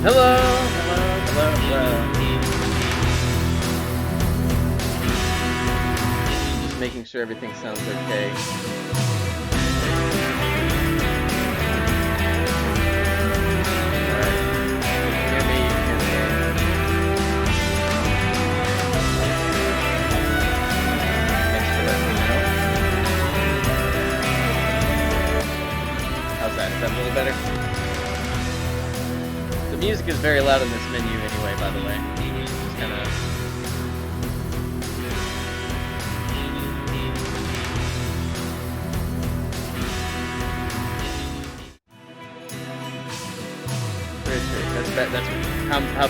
Hello, hello, hello, hello. Just making sure everything sounds okay. Alright. Hear me, hear me. Thanks for letting me know. How's that? Is that a little better? The music is very loud in this menu anyway, by the way. Just kinda...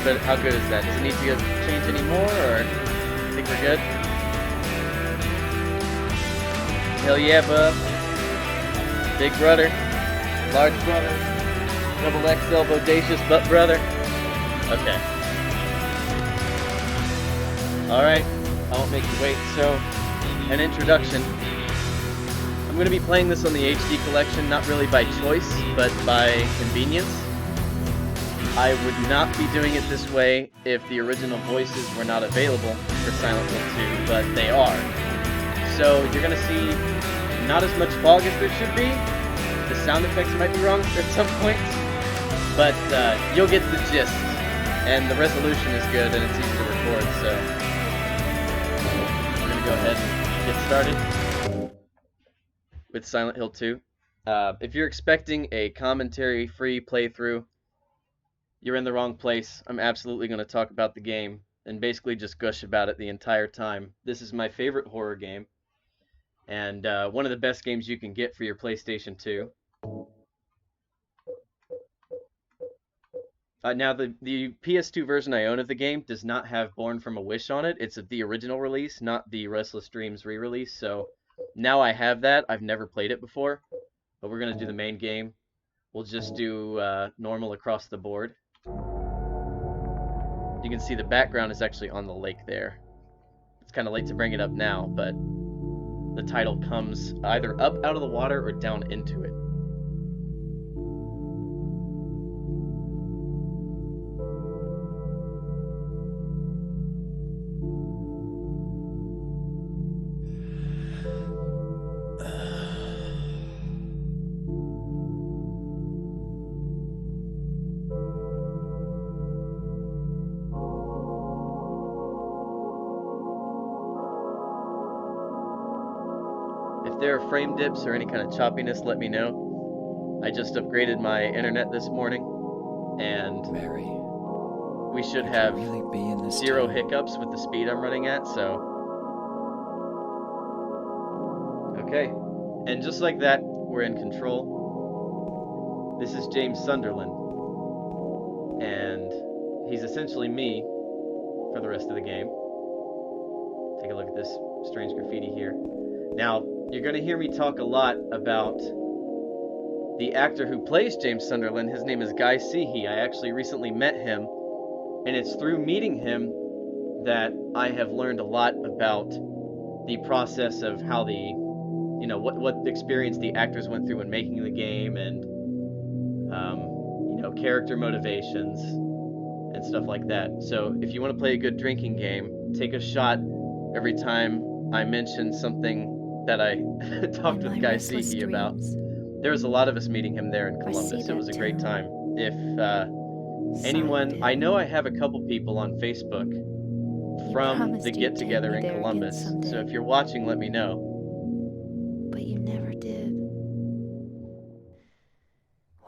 That's how good is that? Does it need to change any more, or think we're good? Hell yeah, bub. Big brother, large brother, double XL bodacious butt brother. Okay. All right. I won't make you wait. So, an introduction. I'm going to be playing this on the HD collection, not really by choice, but by convenience. I would not be doing it this way if the original voices were not available for Silent Hill 2, but they are. So you're going to see not as much fog as there should be. The sound effects might be wrong at some points, but you'll get the gist. And the resolution is good and it's easy to record, so we're going to go ahead and get started with Silent Hill 2. If you're expecting a commentary-free playthrough, you're in the wrong place. I'm absolutely going to talk about the game and basically just gush about it the entire time. This is my favorite horror game, and one of the best games you can get for your PlayStation 2. Now, the PS2 version I own of the game does not have Born from a Wish on it. It's the original release, not the Restless Dreams re-release, so now I have that. I've never played it before, but we're going to do the main game. We'll just do normal across the board. You can see the background is actually on the lake there. It's kind of late to bring it up now, but the title comes either up out of the water or down into it. If there are frame dips or any kind of choppiness, let me know. I just upgraded my internet this morning, and Mary, we should have really zero hiccups with the speed I'm running at, so... Okay, and just like that, we're in control. This is James Sunderland, and he's essentially me for the rest of the game. Take a look at this strange graffiti here. Now, you're going to hear me talk a lot about the actor who plays James Sunderland. His name is Guy Seehee. I actually recently met him, and it's through meeting him that I have learned a lot about the process of how what experience the actors went through when making the game, and character motivations and stuff like that. So if you want to play a good drinking game, take a shot every time I mention something that I talked with Guy Seehee about. There was a lot of us meeting him there in Columbus. It was a great time. If anyone, I know I have a couple people on Facebook from the get-together in Columbus, so if you're watching, let me know. But you never did.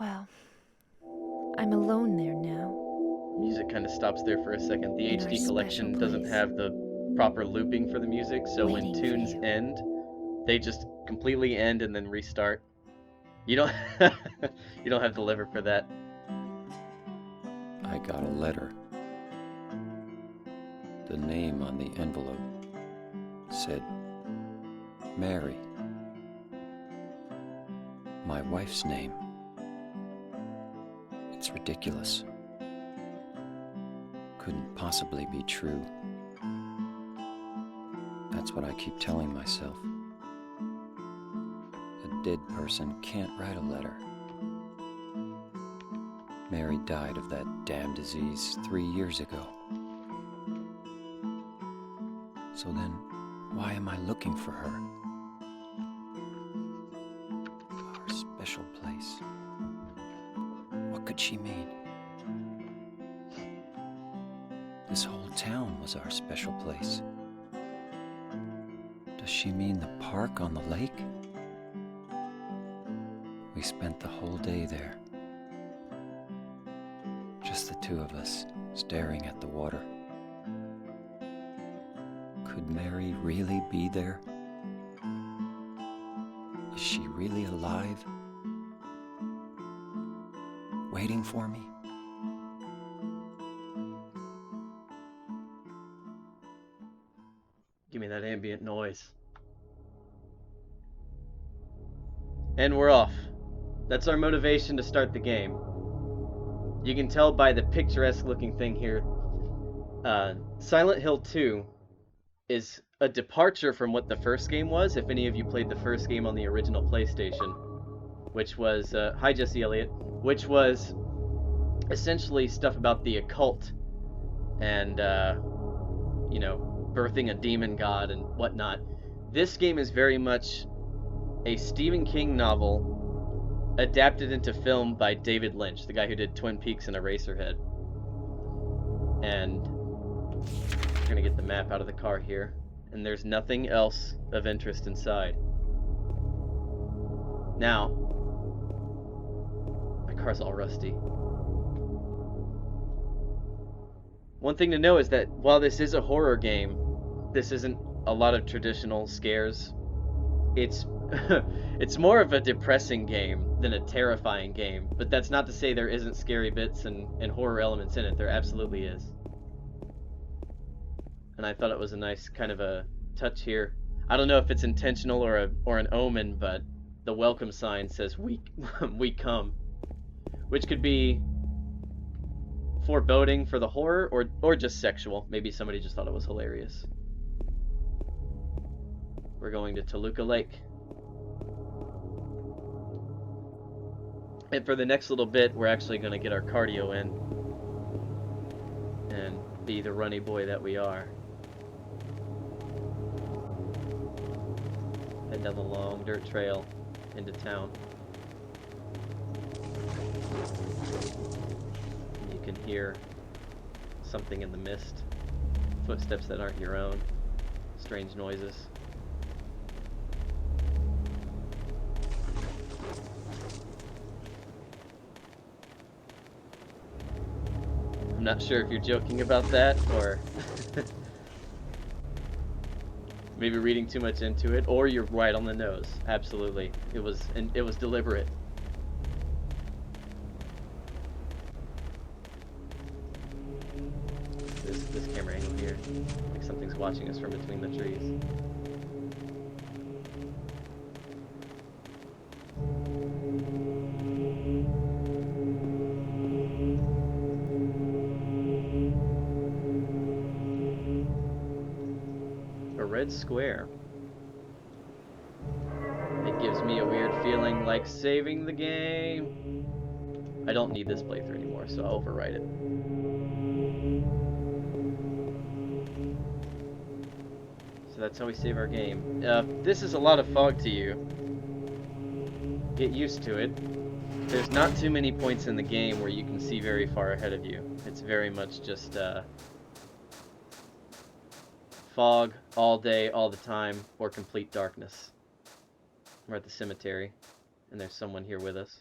Well, I'm alone there now. Music kind of stops there for a second. The HD collection doesn't have the proper looping for the music, so when tunes end, they just completely end and then restart. You don't you don't have the liver for that. I got a letter. The name on the envelope said Mary. My wife's name. It's ridiculous. Couldn't possibly be true. That's what I keep telling myself. A dead person can't write a letter. Mary died of that damn disease 3 years ago. So then, why am I looking for her? Our special place. What could she mean? This whole town was our special place. Does she mean the park on the lake? We spent the whole day there. Just the two of us, staring at the water. Could Mary really be there? Is she really alive? Waiting for me? Give me that ambient noise. And we're off. That's our motivation to start the game. You can tell by the picturesque looking thing here. Silent Hill 2 is a departure from what the first game was, if any of you played the first game on the original PlayStation, which was, hi Jesse Elliott, which was essentially stuff about the occult and, you know, birthing a demon god and whatnot. This game is very much a Stephen King novel adapted into film by David Lynch, the guy who did Twin Peaks and Eraserhead. And we're gonna get the map out of the car here, and there's nothing else of interest inside. Now, my car's all rusty. One thing to know is that while this is a horror game, this isn't a lot of traditional scares. It's it's more of a depressing game than a terrifying game, but that's not to say there isn't scary bits and horror elements in it. There absolutely is. And I thought it was a nice kind of a touch here. I don't know if it's intentional or an omen, but the welcome sign says we come, which could be foreboding for the horror or just sexual. Maybe somebody just thought it was hilarious. We're going to Toluca Lake. And for the next little bit, we're actually going to get our cardio in and be the runny boy that we are. Head down the long dirt trail into town. And you can hear something in the mist, footsteps that aren't your own, strange noises. I'm not sure if you're joking about that or maybe reading too much into it, or you're right on the nose. Absolutely, it was deliberate. This camera angle here, like something's watching us from between the trees. Red square. It gives me a weird feeling like saving the game. I don't need this playthrough anymore, so I'll overwrite it. So that's how we save our game. This is a lot of fog to you. Get used to it. There's not too many points in the game where you can see very far ahead of you. It's very much just fog all day, all the time, or complete darkness. We're at the cemetery, and there's someone here with us.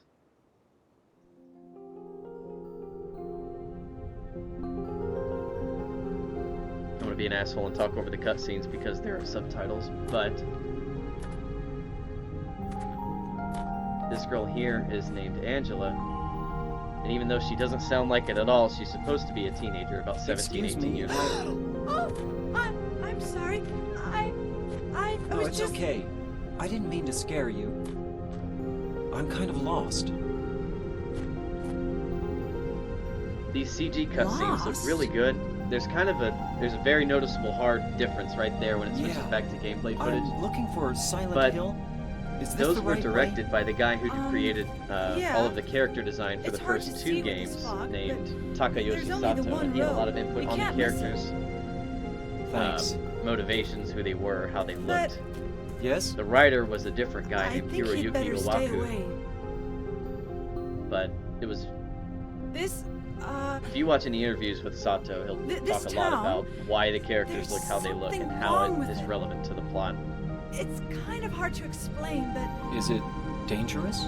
I'm gonna be an asshole and talk over the cutscenes because there are subtitles, but this girl here is named Angela, and even though she doesn't sound like it at all, she's supposed to be a teenager, about 17, 18 years old. Oh, I'm sorry. I No, was it's just... okay. I didn't mean to scare you. I'm kind of lost. These CG cutscenes look Lost? really good. There's a very noticeable hard difference right there when it switches Yeah. back to gameplay footage. I'm looking for Silent But- Hill. Is this Those the were right way? directed by the guy who created yeah. all of the character design for It's the hard first to two see with this games, fog, named but Takayoshi there's only the Sato, one and he had a lot of road. input We on the can't miss it. characters, Thanks. motivations, who they were, how they But- looked. Yes? The writer was a different guy I named think he'd Hiroyuki better stay Iwaku, away. but it This, if you watch any interviews with Sato, he'll this talk a lot town, about why the characters there's look how they look and something how wrong it with is it. relevant to the plot. it's kind of hard to explain, but Is it dangerous?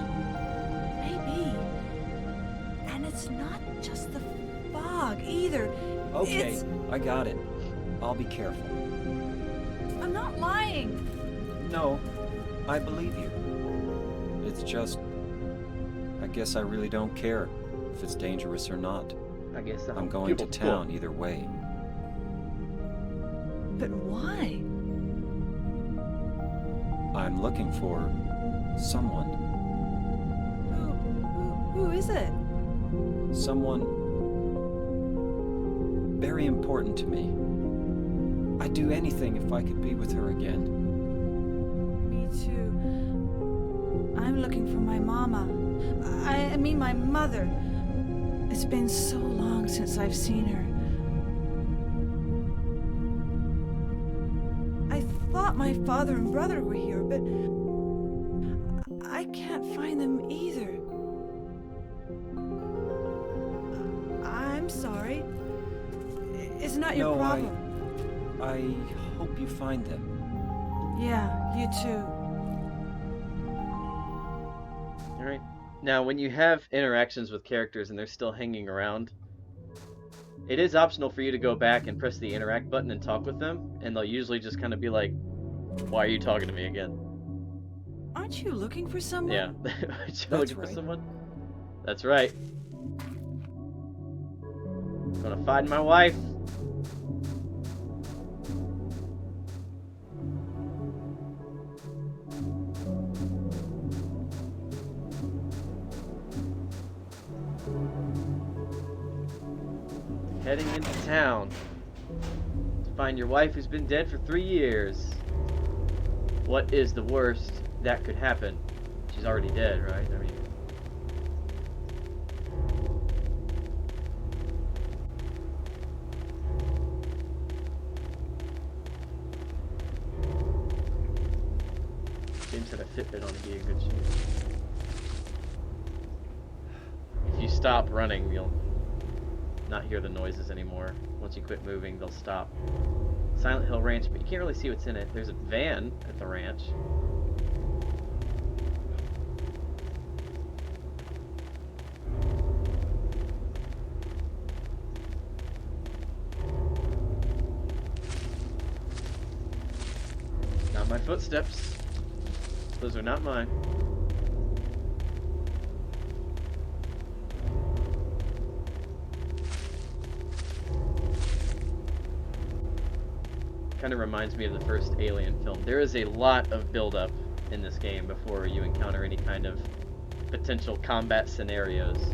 maybe. And it's not just the fog either. Okay, It's- I got it. I'll be careful. I'm not lying. No, I believe you. It's just... I guess I really don't care if it's dangerous or not. I guess I'm going to town either way. But why? I'm looking for someone. Who is it? Someone very important to me. I'd do anything if I could be with her again. Me too. I'm looking for my mama. I mean my mother. It's been so long since I've seen her. I thought my father and brother were here, but I can't find them either. I'm sorry. It's not your No, problem. I hope you find them. Yeah, you too. Alright. Now, when you have interactions with characters and they're still hanging around, it is optional for you to go back and press the interact button and talk with them, and they'll usually just kind of be like, "Why are you talking to me again?" Aren't you looking for someone? Yeah. Aren't you That's looking for right. someone? That's right. Gonna find my wife. Heading into town to find your wife who's been dead for 3 years. What is the worst that could happen? She's already dead, right? I mean, James had a Fitbit on to be in good shape. If you stop running, you'll not hear the noises anymore. Once you quit moving, they'll stop. Silent Hill Ranch, but you can't really see what's in it. There's a van at the ranch. Not my footsteps. Those are not mine. Kind of reminds me of the first Alien film. There is a lot of build-up in this game before you encounter any kind of potential combat scenarios.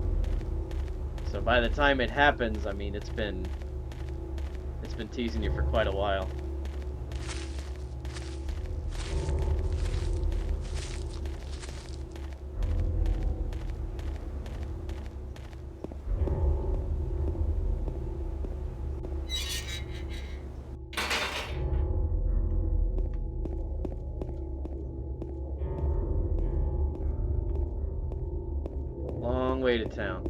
So by the time it happens, I mean, it's been teasing you for quite a while. Long way to town.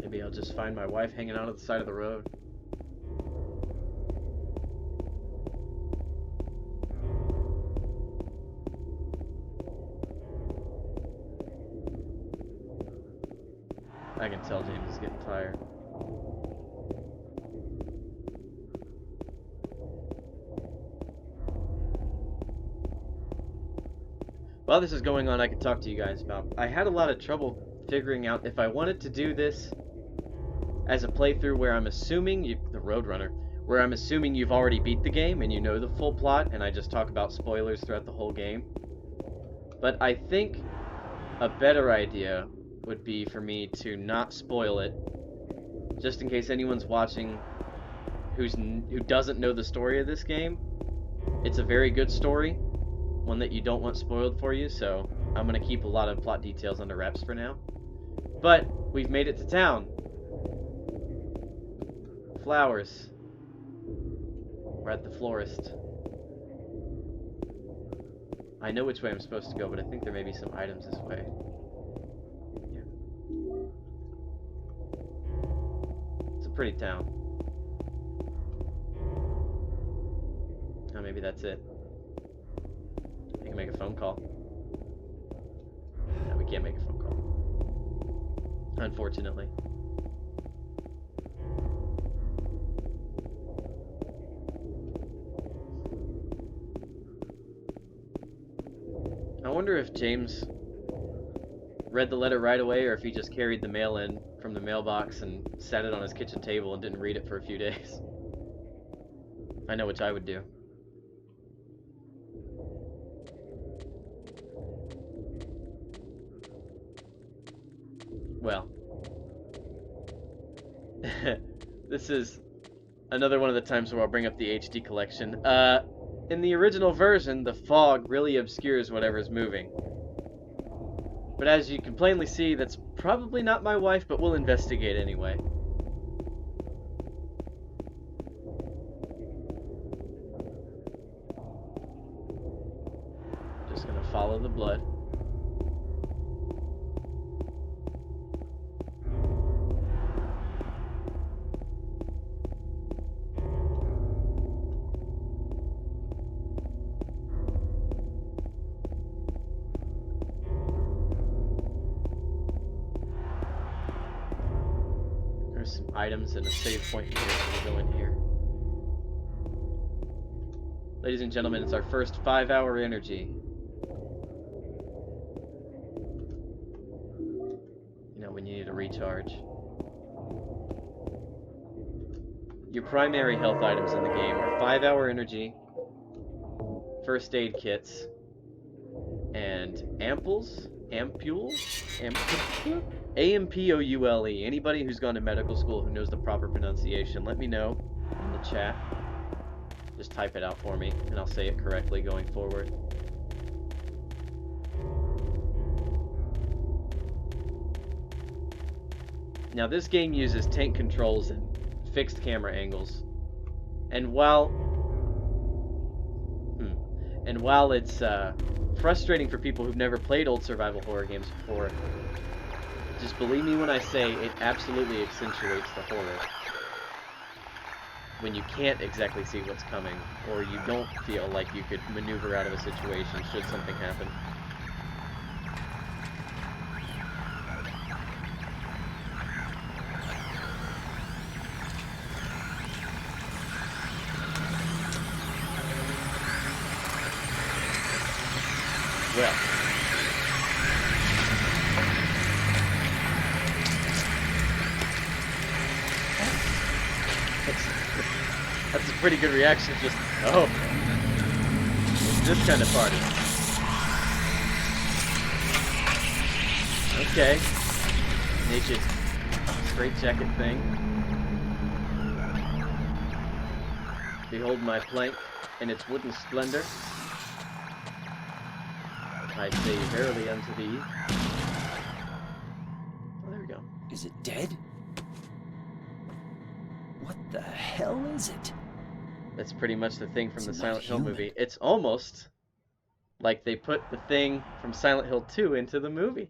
Maybe I'll just find my wife hanging out at the side of the road. I can tell James is getting tired. While this is going on, I could talk to you guys about. I had a lot of trouble figuring out if I wanted to do this as a playthrough where I'm assuming the Roadrunner, where I'm assuming you've already beat the game and you know the full plot, and I just talk about spoilers throughout the whole game. But I think a better idea would be for me to not spoil it, just in case anyone's watching who doesn't know the story of this game, it's a very good story, one that you don't want spoiled for you, so I'm going to keep a lot of plot details under wraps for now. But we've made it to town. Flowers. We're at the florist. I know which way I'm supposed to go, but I think there may be some items this way. Yeah. It's a pretty town. Oh, maybe that's it. We can make a phone call. No, we can't make a phone call. Unfortunately. I wonder if James read the letter right away, or if he just carried the mail in from the mailbox and sat it on his kitchen table and didn't read it for a few days. I know which I would do. Well, this is another one of the times where I'll bring up the HD collection. In the original version, the fog really obscures whatever's moving. But as you can plainly see, that's probably not my wife, but we'll investigate anyway. Just gonna follow the blood. There's some items and a save point here, so we'll go in here. Ladies and gentlemen, it's our first 5-hour energy. You know, when you need a recharge. Your primary health items in the game are 5-hour energy, first aid kits, and ampules? A-M-P-O-U-L-E. Anybody who's gone to medical school who knows the proper pronunciation, let me know in the chat. Just type it out for me, and I'll say it correctly going forward. Now, this game uses tank controls and fixed camera angles. And while it's frustrating for people who've never played old survival horror games before, just believe me when I say it absolutely accentuates the horror. When you can't exactly see what's coming, or you don't feel like you could maneuver out of a situation should something happen. Well, that's a pretty good reaction, just, oh, it's this kind of party. Okay, naked straitjacket thing. Behold my plank in its wooden splendor. I say verily unto thee. Oh, there we go. Is it dead? What the hell is it? That's pretty much the thing from It's the not Silent Hill human. movie. It's almost like they put the thing from Silent Hill 2 into the movie.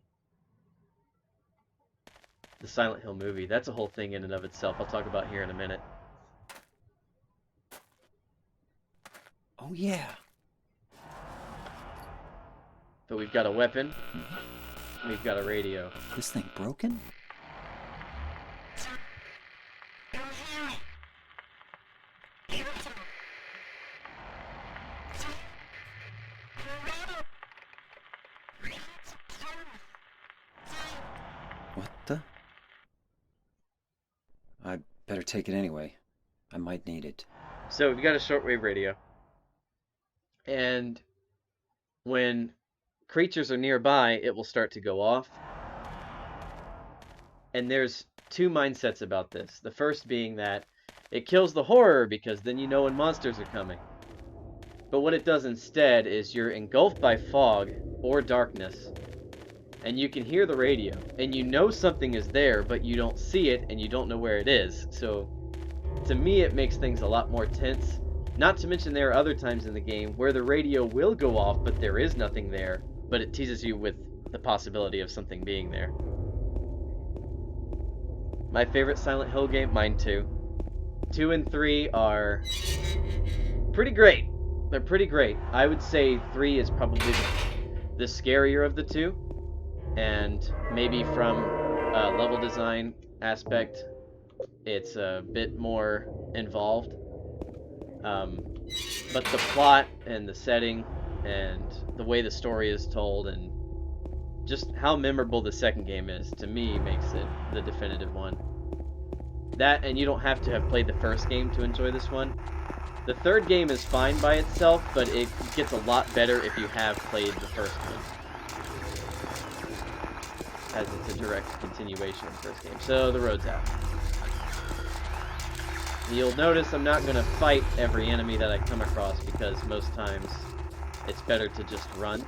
The Silent Hill movie. That's a whole thing in and of itself. I'll talk about here in a minute. Oh yeah. But we've got a weapon. We've got a radio. This thing broken? What the? I better take it anyway. I might need it. So we've got a shortwave radio. And when creatures are nearby, it will start to go off. And there's two mindsets about this. The first being that it kills the horror because then you know when monsters are coming. But what it does instead is you're engulfed by fog or darkness, and you can hear the radio, and you know something is there, but you don't see it, and you don't know where it is. So, to me, it makes things a lot more tense. Not to mention there are other times in the game where the radio will go off, but there is nothing there, but it teases you with the possibility of something being there. My favorite Silent Hill game? Mine too. 2 and 3 are pretty great. They're pretty great. I would say 3 is probably the scarier of the two, and maybe from a level design aspect, it's a bit more involved. But the plot and the setting and the way the story is told and just how memorable the second game is, to me, makes it the definitive one. That, and you don't have to have played the first game to enjoy this one. The third game is fine by itself, but it gets a lot better if you have played the first one, as it's a direct continuation of the first game. So the road's out. You'll notice I'm not going to fight every enemy that I come across, because most times it's better to just run.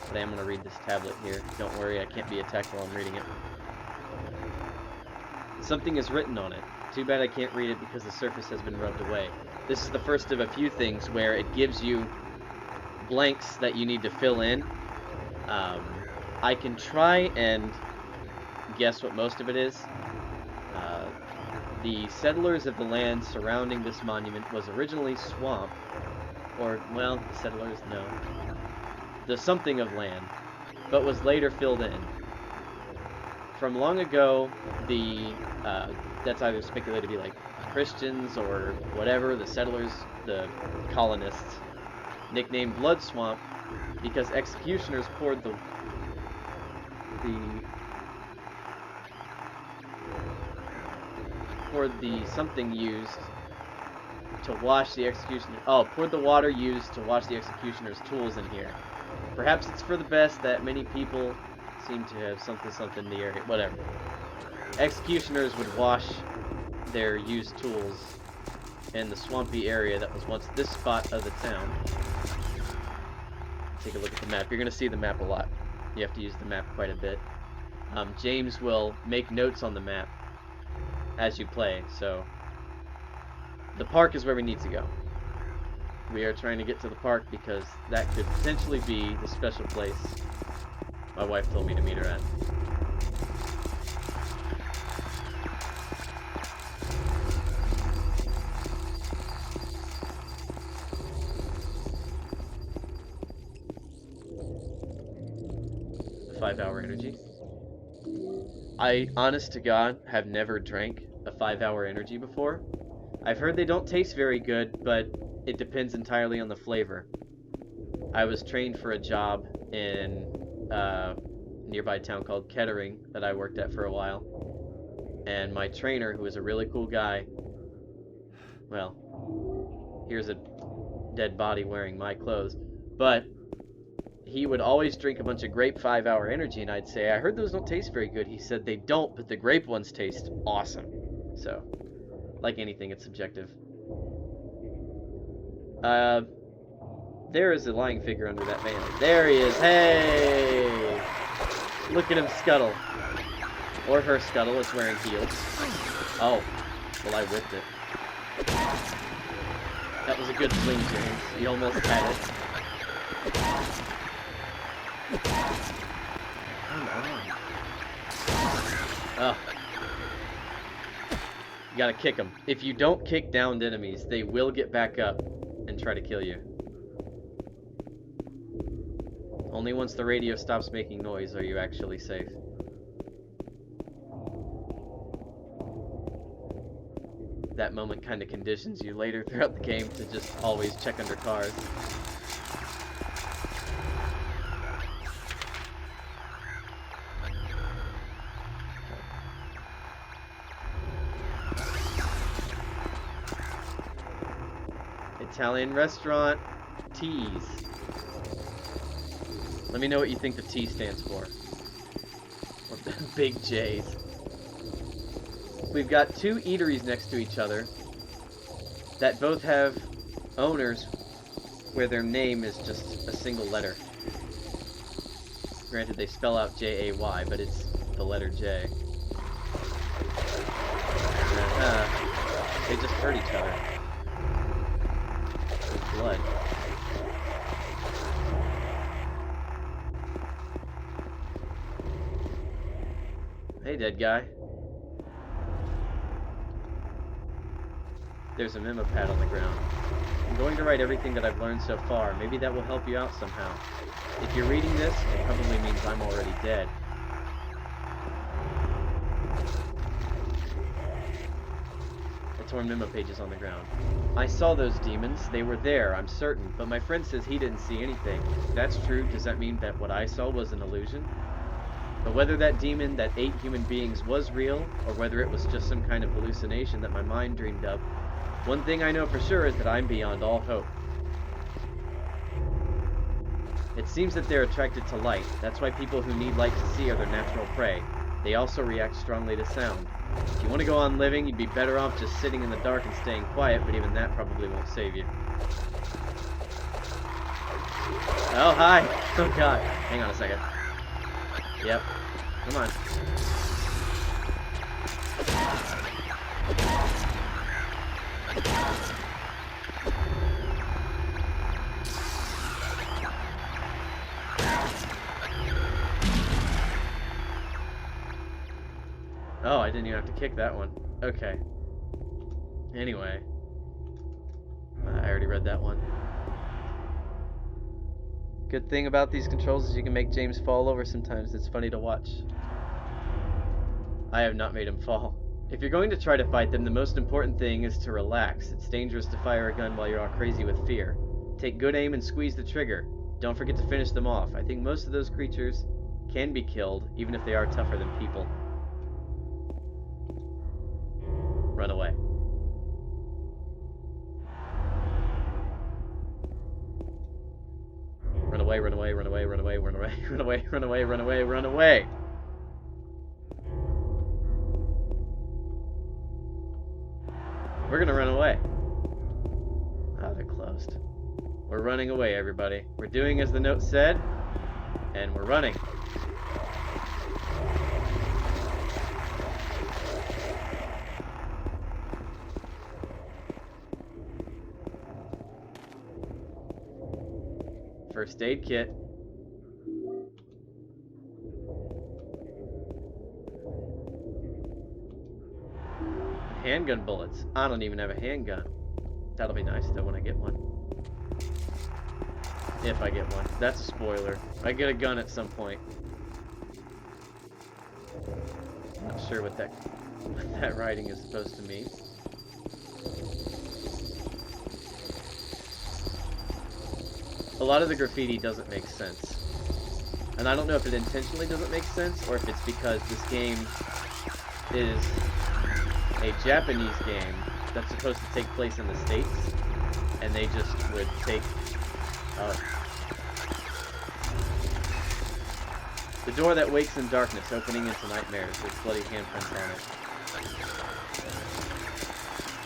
But I am going to read this tablet here. Don't worry, I can't be attacked while I'm reading it. Something is written on it. Too bad I can't read it because the surface has been rubbed away. This is the first of a few things where it gives you blanks that you need to fill in. I can try and guess what most of it is. The settlers of the land surrounding this monument was originally swamp, or, well, the settlers, no. The something of land, but was later filled in. From long ago, that's either speculated to be like Christians or whatever, the settlers, the colonists, nicknamed Blood Swamp because executioners poured the something used to wash the executioner. Oh, poured the water used to wash the executioner's tools in here. Perhaps it's for the best that many people seem to have something in the area. Whatever. Executioners would wash their used tools in the swampy area that was once this spot of the town. Take a look at the map. You're going to see the map a lot. You have to use the map quite a bit. James will make notes on the map as you play, so the park is where we need to go. We are trying to get to the park because that could potentially be the special place my wife told me to meet her at. The 5-hour energy. I, honest to God, have never drank a 5-hour energy before. I've heard they don't taste very good, but it depends entirely on the flavor. I was trained for a job in a nearby town called Kettering that I worked at for a while. And my trainer, who was a really cool guy, well, here's a dead body wearing my clothes, but he would always drink a bunch of grape 5-hour energy, and I'd say, I heard those don't taste very good. He said they don't, but the grape ones taste awesome. So, like anything, it's subjective. There is a lying figure under that van. There he is. Hey! Look at him scuttle. Or her scuttle. It's wearing heels. Oh. Well, I whipped it. That was a good swing, James. You almost had it. Oh. You gotta kick them. If you don't kick downed enemies, they will get back up and try to kill you. Only once the radio stops making noise are you actually safe. That moment kind of conditions you later throughout the game to just always check under cars. Italian restaurant, T's. Let me know what you think the T stands for. Or Big J's. We've got two eateries next to each other that both have owners where their name is just a single letter. Granted, they spell out J-A-Y, but it's the letter J. They just hurt each other with blood. Hey, dead guy. There's a memo pad on the ground. I'm going to write everything that I've learned so far. Maybe that will help you out somehow. If you're reading this, it probably means I'm already dead. The torn memo pages on the ground. I saw those demons. They were there, I'm certain. But my friend says he didn't see anything. If that's true, does that mean that what I saw was an illusion? But whether that demon that ate human beings was real, or whether it was just some kind of hallucination that my mind dreamed up, one thing I know for sure is that I'm beyond all hope. It seems that they're attracted to light. That's why people who need light to see are their natural prey. They also react strongly to sound. If you want to go on living, you'd be better off just sitting in the dark and staying quiet, but even that probably won't save you. Oh, hi! Oh god. Hang on a second. Yep. Come on. Oh, I didn't even have to kick that one. Okay. Anyway. I already read that one. Good thing about these controls is you can make James fall over sometimes. It's funny to watch. I have not made him fall. If you're going to try to fight them, the most important thing is to relax. It's dangerous to fire a gun while you're all crazy with fear. Take good aim and squeeze the trigger. Don't forget to finish them off. I think most of those creatures can be killed, even if they are tougher than people. Run away. Run away, run away, run away, run away, run away, run away, run away, run away, run away. We're gonna run away. Oh, they're closed. We're running away, everybody. We're doing as the note said, and we're running. First aid kit. Handgun bullets. I don't even have a handgun. That'll be nice though when I get one. If I get one. That's a spoiler. I get a gun at some point. Not sure what that writing is supposed to mean. A lot of the graffiti doesn't make sense. And I don't know if it intentionally doesn't make sense or if it's because this game is a Japanese game that's supposed to take place in the States, and they just would take the door that wakes in darkness, opening into nightmares. There's bloody handprints on it.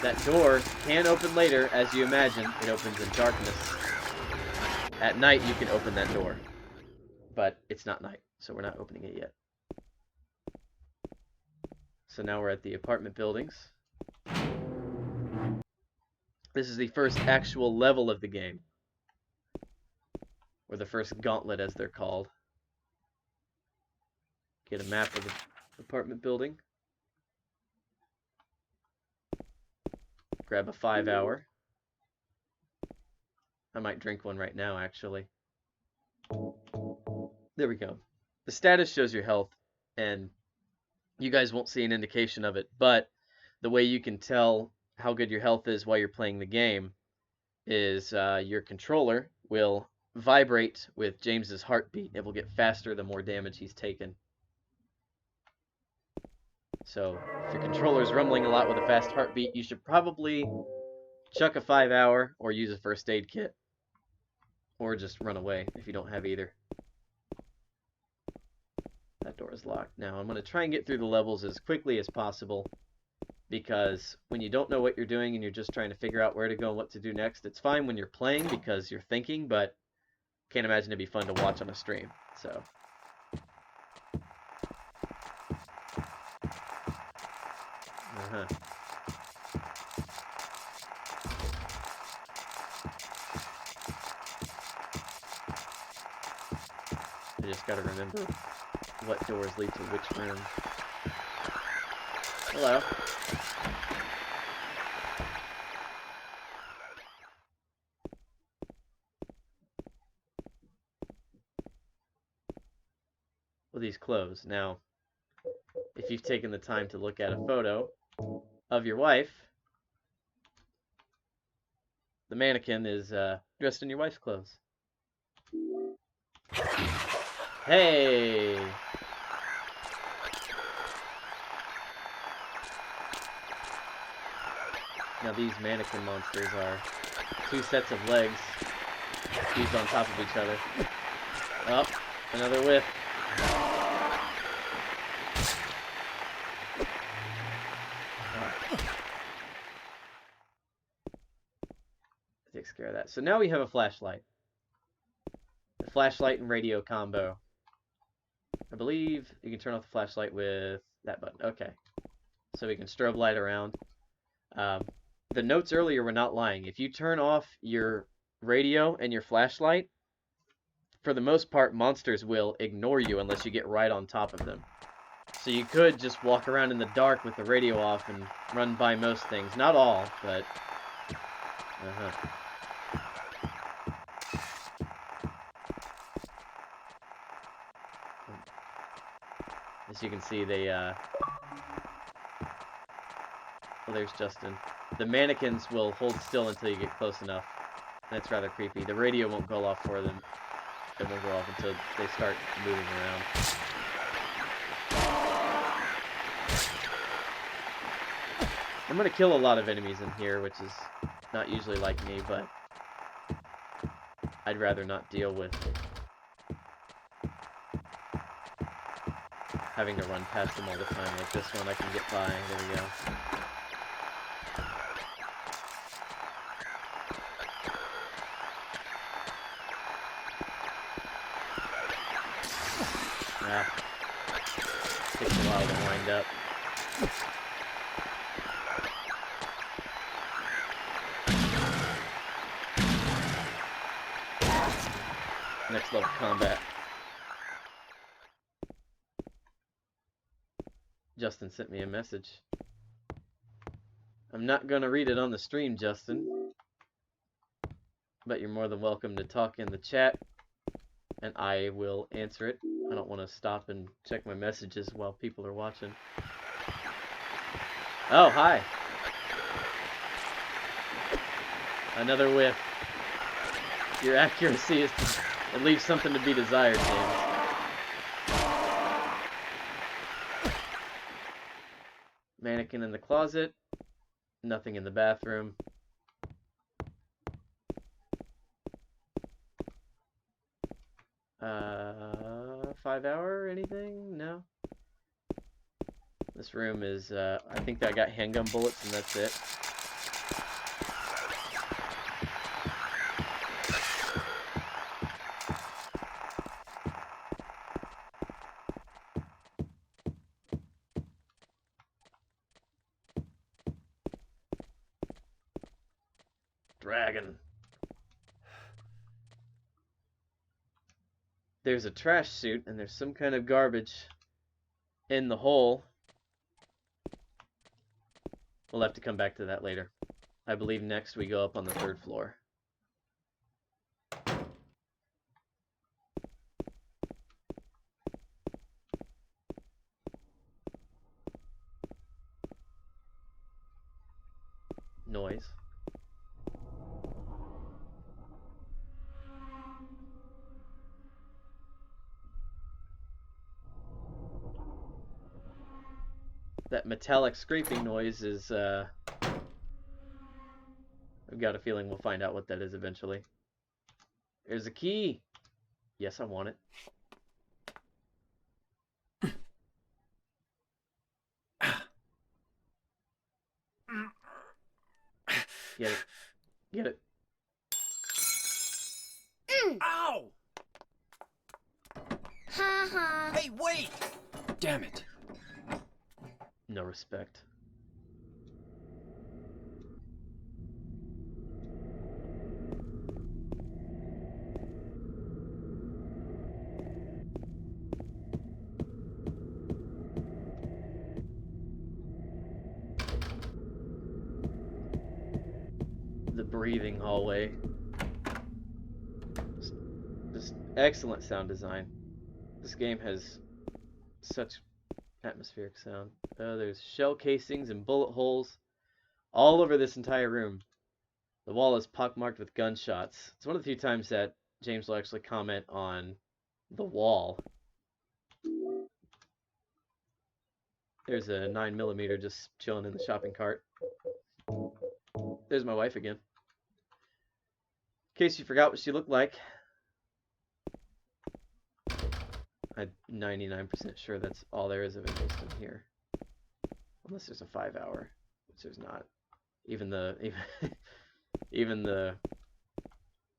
That door can open later, as you imagine. It opens in darkness. At night, you can open that door, but it's not night, so we're not opening it yet. So now we're at the apartment buildings. This is the first actual level of the game, or the first gauntlet as they're called. Get a map of the apartment building. Grab a 5-hour. I might drink one right now, actually. There we go. The status shows your health, and you guys won't see an indication of it, but the way you can tell how good your health is while you're playing the game is your controller will vibrate with James's heartbeat. It will get faster the more damage he's taken. So if your controller's rumbling a lot with a fast heartbeat, you should probably chuck a 5-hour or use a first aid kit. Or just run away if you don't have either. That door is locked. Now, I'm going to try and get through the levels as quickly as possible, because when you don't know what you're doing and you're just trying to figure out where to go and what to do next, it's fine when you're playing because you're thinking, but can't imagine it'd be fun to watch on a stream. So, I just gotta remember what doors lead to which room. Hello. Well, these close. Now, if you've taken the time to look at a photo of your wife, the mannequin is dressed in your wife's clothes. Hey! Now these mannequin monsters are 2 sets of legs fused on top of each other. Oh, another whiff. Takes care of that. So now we have a flashlight. The flashlight and radio combo. I believe you can turn off the flashlight with that button. Okay. So we can strobe light around. The notes earlier were not lying. If you turn off your radio and your flashlight, for the most part, monsters will ignore you unless you get right on top of them. So you could just walk around in the dark with the radio off and run by most things. Not all, but... As you can see, they, well, there's Justin. The mannequins will hold still until you get close enough. That's rather creepy. The radio won't go off for them. It won't go off until they start moving around. I'm gonna kill a lot of enemies in here, which is not usually like me, but I'd rather not deal with having to run past them all the time. Like this one, I can get by. There we go. Takes a while to wind up. Next level combat. Justin sent me a message. I'm not gonna read it on the stream, Justin, but you're more than welcome to talk in the chat, and I will answer it. I don't want to stop and check my messages while people are watching. Oh, hi. Another whiff. Your accuracy is it leaves something to be desired, James. Mannequin in the closet. Nothing in the bathroom. Uh, 5 hour anything? No. This room is, I think that I got handgun bullets and that's it. Dragon. There's a trash chute and there's some kind of garbage in the hole. We'll have to come back to that later. I believe next we go up on the 3rd floor. Noise. That metallic scraping noise is, I've got a feeling we'll find out what that is eventually. There's a key! Yes, I want it. Get it. Get it. Ow! Ha ha. Hey, wait! Damn it. No respect. The breathing hallway. Just excellent sound design. This game has such atmospheric sound. There's shell casings and bullet holes all over this entire room. The wall is pockmarked with gunshots. It's one of the few times that James will actually comment on the wall. There's a 9mm just chilling in the shopping cart. There's my wife again. In case you forgot what she looked like, I'm 99% sure that's all there is of interest in here. Unless there's a 5-hour, which there's not. Even the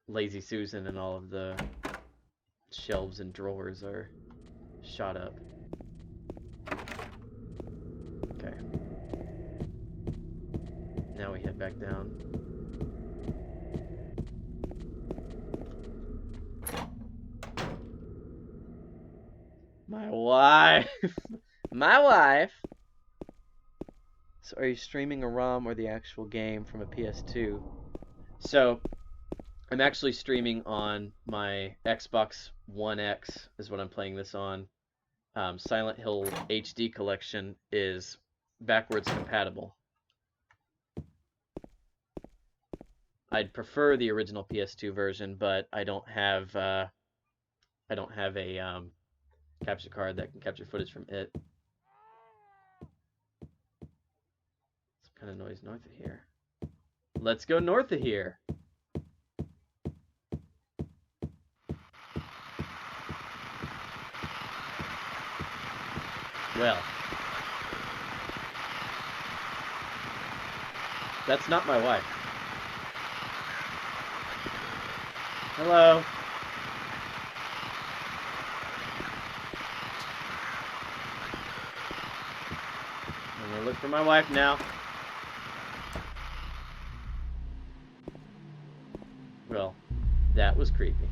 Lazy Susan and all of the shelves and drawers are shot up. Okay. Now we head back down. My wife! My wife! So are you streaming a ROM or the actual game from a PS2? So, I'm actually streaming on my Xbox One X is what I'm playing this on. Silent Hill HD Collection is backwards compatible. I'd prefer the original PS2 version, but I don't have a capture card that can capture footage from it. Some kind of noise north of here. Let's go north of here. Well, that's not my wife. Hello. I'm gonna look for my wife now. Well, that was creepy.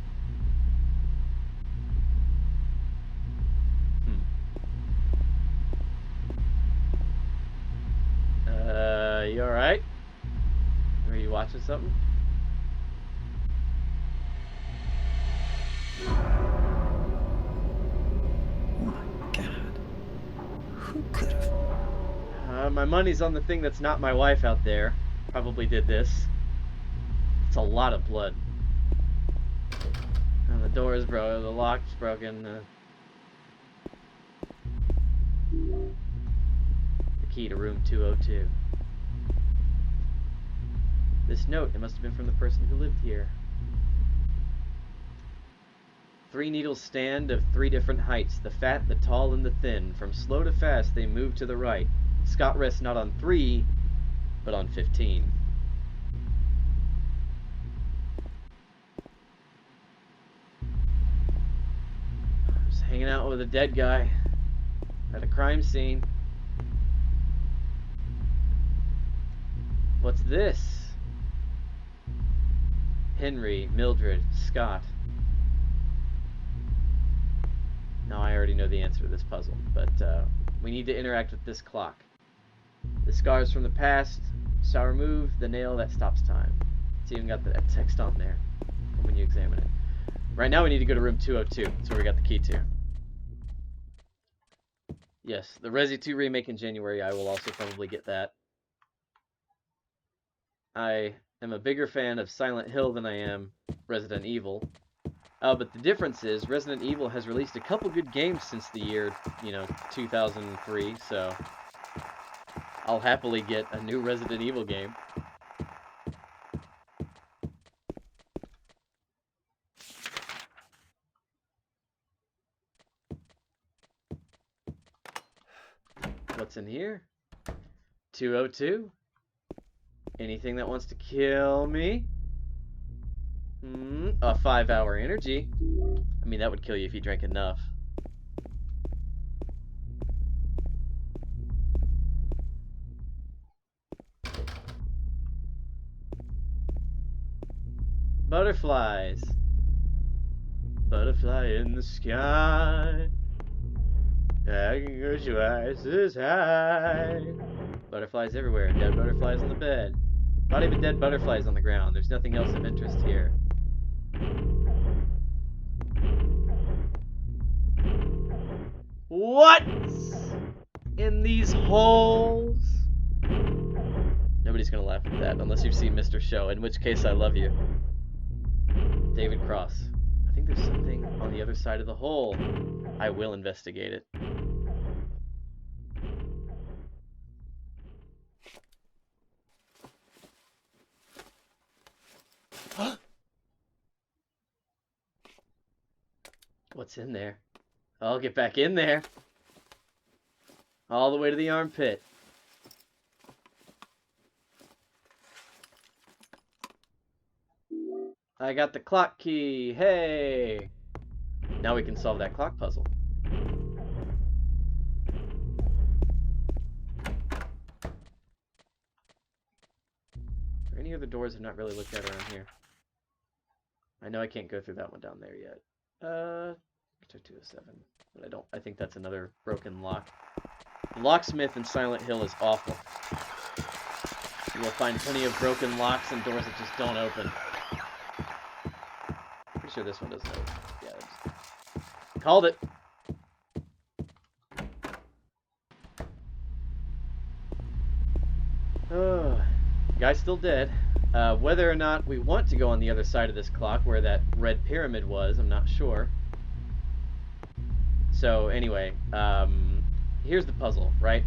You alright? Are you watching something? Oh my god. Who could have? My money's on the thing that's not my wife out there. Probably did this. It's a lot of blood. And the door is broken, the lock's broken. The key to room 202. This note, it must have been from the person who lived here. 3 needles stand of 3 different heights, the fat, the tall, and the thin. From slow to fast, they move to the right. Scott rests not on 3, but on 15. Just hanging out with a dead guy at a crime scene. What's this? Henry, Mildred, Scott. Now I already know the answer to this puzzle, but we need to interact with this clock. The scars from the past shall remove the nail that stops time. It's even got that text on there from when you examine it. Right now we need to go to room 202. That's where we got the key to. Yes, the Resi 2 remake in January. I will also probably get that. I am a bigger fan of Silent Hill than I am Resident Evil. But the difference is Resident Evil has released a couple good games since the year, 2003, so I'll happily get a new Resident Evil game. What's in here? 202? Anything that wants to kill me? A 5-hour energy. I mean, that would kill you if you drank enough. Butterflies. Butterfly in the sky. I can go twice as high. Butterflies everywhere. Dead butterflies on the bed. Not even dead butterflies on the ground. There's nothing else of interest here. What's in these holes? Nobody's gonna laugh at that unless you've seen Mr. Show, in which case I love you. David Cross. I think there's something on the other side of the hole. I will investigate it. What's in there? I'll get back in there. All the way to the armpit. I got the clock key. Hey! Now we can solve that clock puzzle. Are there any other doors I've not really looked at around here? I know I can't go through that one down there yet. 207. But I think that's another broken lock. Locksmith in Silent Hill is awful. You will find plenty of broken locks and doors that just don't open. Pretty sure this one doesn't open. Yeah, just... Called it. Oh, guy's still dead. Whether or not we want to go on the other side of this clock where that red pyramid was, I'm not sure. So anyway, here's the puzzle, right?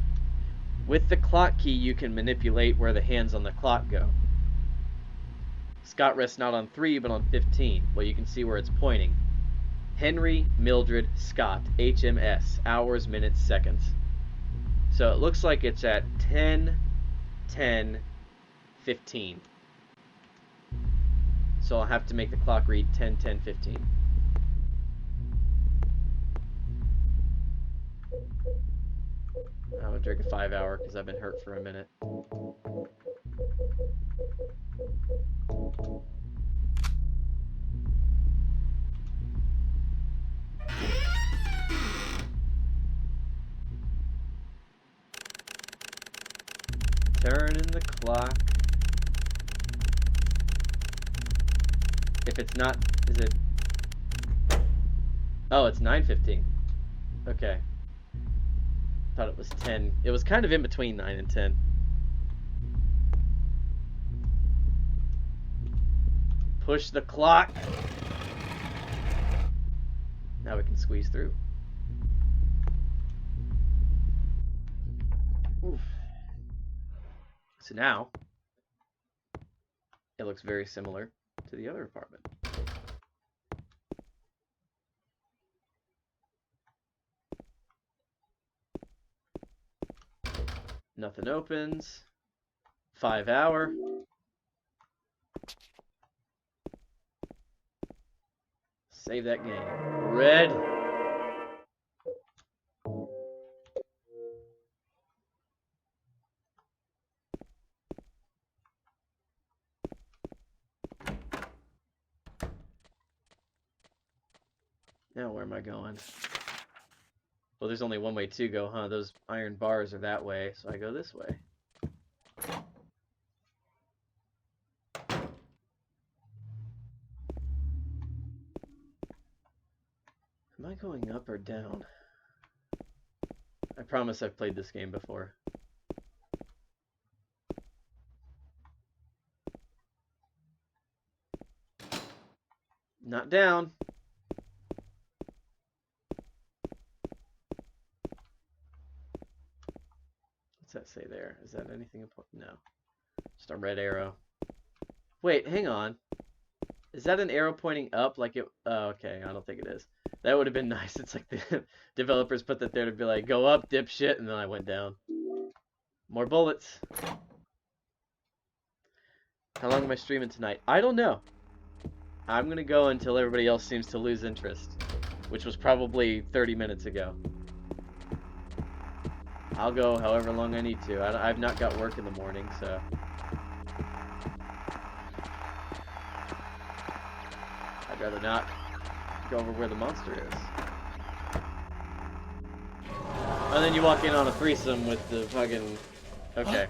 With the clock key, you can manipulate where the hands on the clock go. Scott rests not on 3, but on 15. Well, you can see where it's pointing. Henry, Mildred, Scott, HMS, hours, minutes, seconds. So it looks like it's at 10, 10, 15. So I'll have to make the clock read 10, 10, 15. I'm gonna drink a 5-hour because I've been hurt for a minute. Turning the clock. If it's not, is it? Oh, it's 9:15. Okay. Thought it was 10. It was kind of in between 9 and 10. Push the clock. Now we can squeeze through. Oof. So now, it looks very similar to the other apartment. Nothing opens. 5-hour. Save that game. Red. Now where am I going? Well, there's only one way to go, huh? Those iron bars are that way, so I go this way. Am I going up or down? I promise I've played this game before. Not down. What's that say there? Is that anything important? No. Just a red arrow. Wait, hang on. Is that an arrow pointing up like it... Oh, okay. I don't think it is. That would have been nice. It's like the developers put that there to be like, go up, dipshit, and then I went down. More bullets. How long am I streaming tonight? I don't know. I'm gonna go until everybody else seems to lose interest, which was probably 30 minutes ago. I'll go however long I need to. I've not got work in the morning, so... I'd rather not go over where the monster is. And then you walk in on a threesome with the fucking... Okay.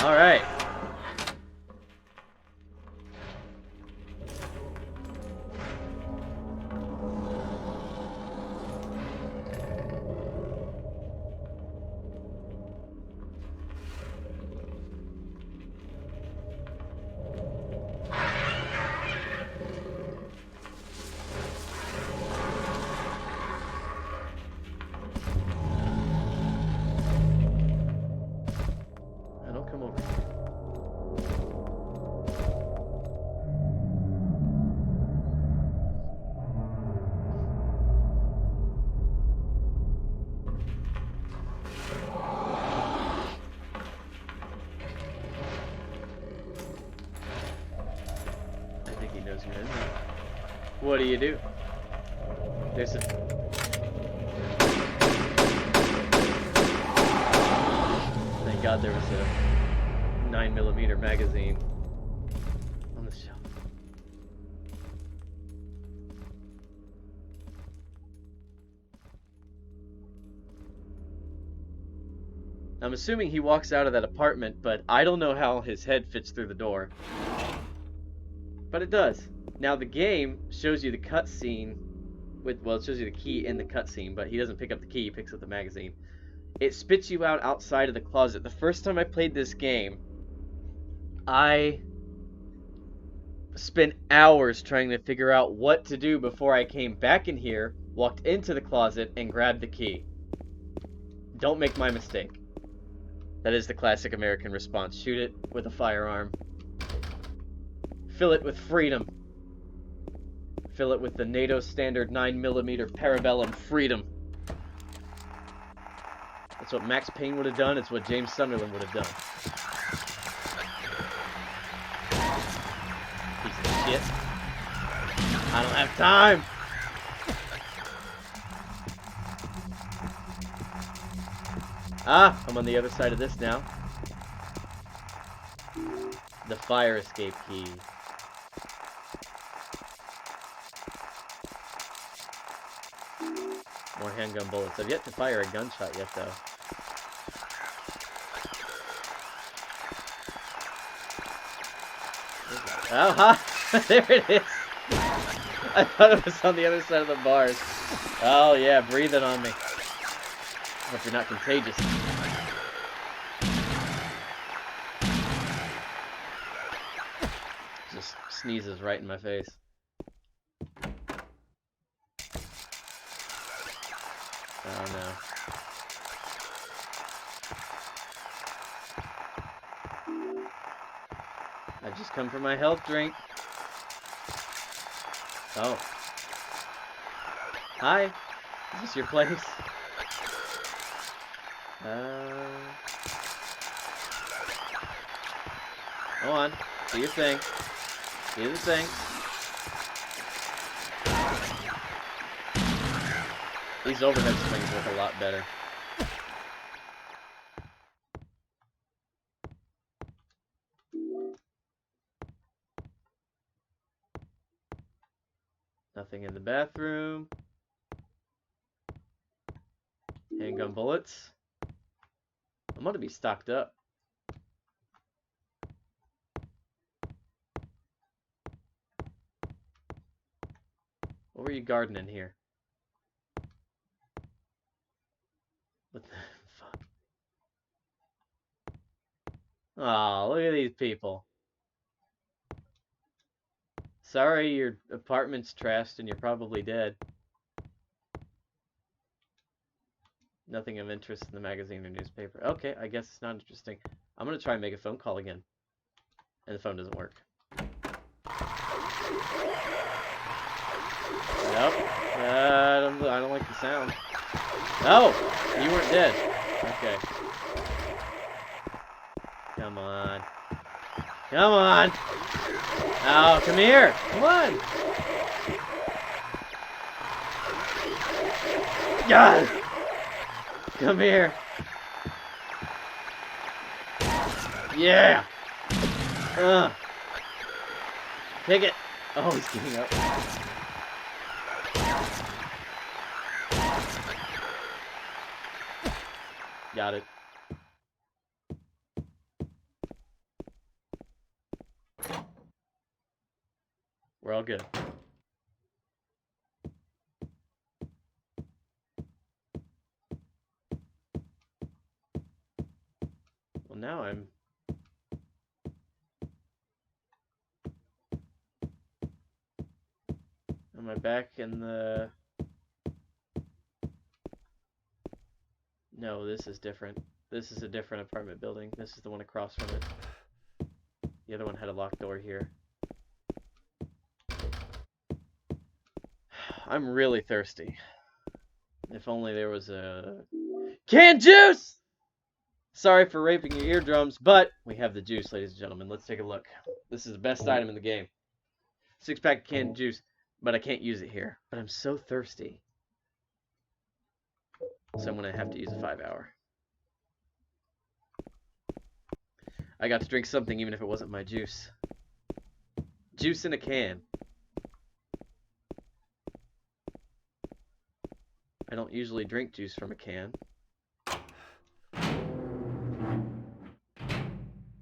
Alright. What do you do? There's a... Thank God there was a 9mm magazine on the shelf. I'm assuming he walks out of that apartment, but I don't know how his head fits through the door. But it does. Now the game shows you the cutscene with, well, it shows you the key in the cutscene, but he doesn't pick up the key, he picks up the magazine. It spits you out outside of the closet. The first time I played this game, I spent hours trying to figure out what to do before I came back in here, walked into the closet, and grabbed the key. Don't make my mistake. That is the classic American response. Shoot it with a firearm. Fill it with freedom. Fill it with the NATO standard 9mm Parabellum freedom. That's what Max Payne would have done. It's what James Sunderland would have done. Piece of shit. I don't have time. Ah, I'm on the other side of this now. The fire escape key. More handgun bullets. I've yet to fire a gunshot yet, though. Oh, ha! There it is! I thought it was on the other side of the bars. Oh, yeah, breathe it on me. Hope you're not contagious. Just sneezes right in my face. Oh no. I've just come for my health drink. Oh. Hi. Is this your place? Go on. Do your thing. Do the thing. These overhead swings look a lot better. Nothing in the bathroom. Handgun bullets. I'm gonna be stocked up. What were you gardening here? What the fuck? Aw, look at these people. Sorry, your apartment's trashed and you're probably dead. Nothing of interest in the magazine or newspaper. Okay, I guess it's not interesting. I'm gonna try and make a phone call again. And the phone doesn't work. Nope. I don't like the sound. Oh! You weren't dead. Okay. Come on. Come on. Oh, come here. Come on. God. Come here. Yeah. Take it. Oh, he's getting up. Got it. We're all good. Well, now I'm... Am I back in the... No, this is different. This is a different apartment building. This is the one across from it. The other one had a locked door here. I'm really thirsty. If only there was a... Canned juice! Sorry for raping your eardrums, but we have the juice, ladies and gentlemen. Let's take a look. This is the best item in the game. 6-pack of canned juice, but I can't use it here. But I'm so thirsty. So I'm going to have to use a 5-hour. I got to drink something even if it wasn't my juice. Juice in a can. I don't usually drink juice from a can.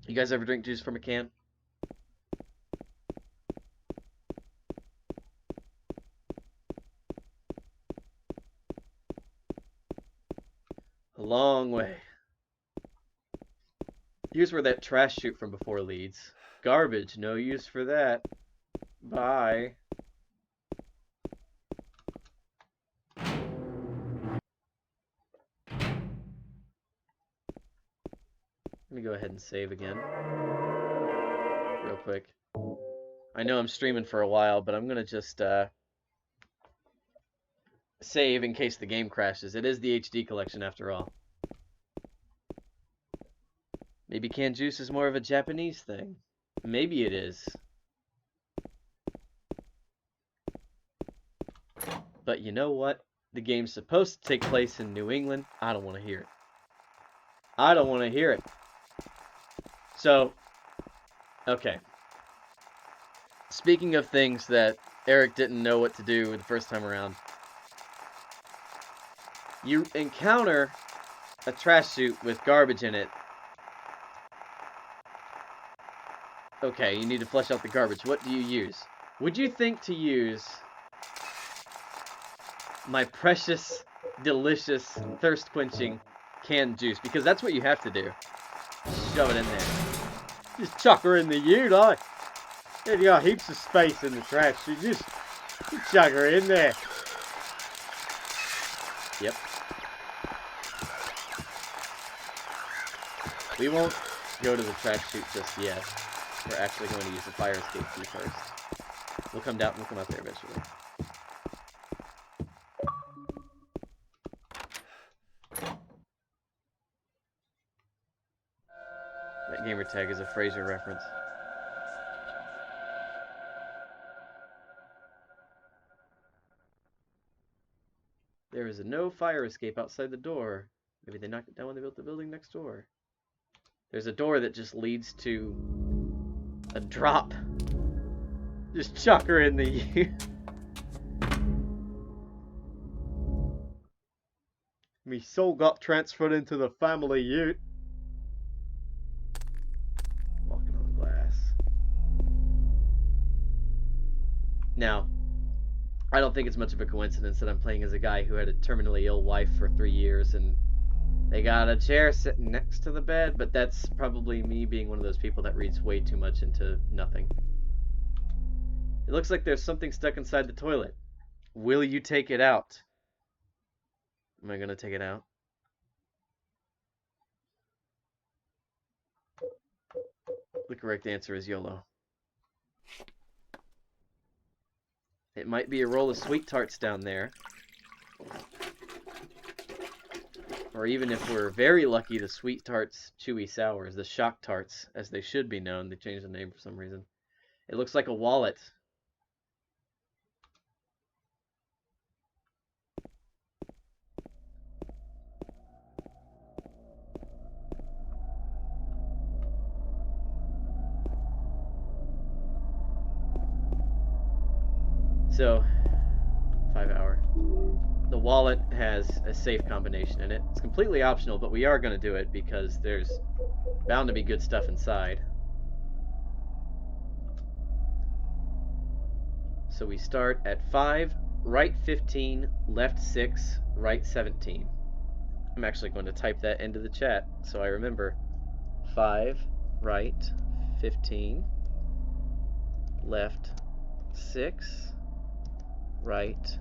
You guys ever drink juice from a can? A long way. Here's where that trash chute from before leads. Garbage, no use for that. Bye. Let me go ahead and save again. Real quick. I know I'm streaming for a while, but I'm going to just save in case the game crashes. It is the HD collection after all. Maybe canned juice is more of a Japanese thing. Maybe it is. But you know what? The game's supposed to take place in New England. I don't want to hear it. I don't want to hear it. So, okay. Speaking of things that Eric didn't know what to do the first time around. You encounter a trash chute with garbage in it. Okay, you need to flush out the garbage. What do you use? Would you think to use my precious, delicious, thirst-quenching canned juice? Because that's what you have to do. Shove it in there. Just chuck her in the ute, I. You got heaps of space in the trash. You just chuck her in there. Yep. We won't go to the trash chute just yet. We're actually going to use the fire escape key first. We'll come down. We'll come out there eventually. That gamer tag is a Frasier reference. There is a no fire escape outside the door. Maybe they knocked it down when they built the building next door. There's a door that just leads to a drop. Just chuck her in the... Me soul got transferred into the family ute. Walking on glass. Now, I don't think it's much of a coincidence that I'm playing as a guy who had a terminally ill wife for 3 years and they got a chair sitting next to the bed, but that's probably me being one of those people that reads way too much into nothing. It looks like there's something stuck inside the toilet. Will you take it out? Am I going to take it out? The correct answer is YOLO. It might be a roll of sweet tarts down there. Or even if we're very lucky, the Sweet Tarts Chewy Sours, the Shock Tarts, as they should be known. They changed the name for some reason. It looks like a wallet. So, 5 hour. The wallet has a safe combination in it. It's completely optional, but we are going to do it because there's bound to be good stuff inside. So we start at 5, right 15, left 6, right 17. I'm actually going to type that into the chat so I remember. 5, right 15, left 6, right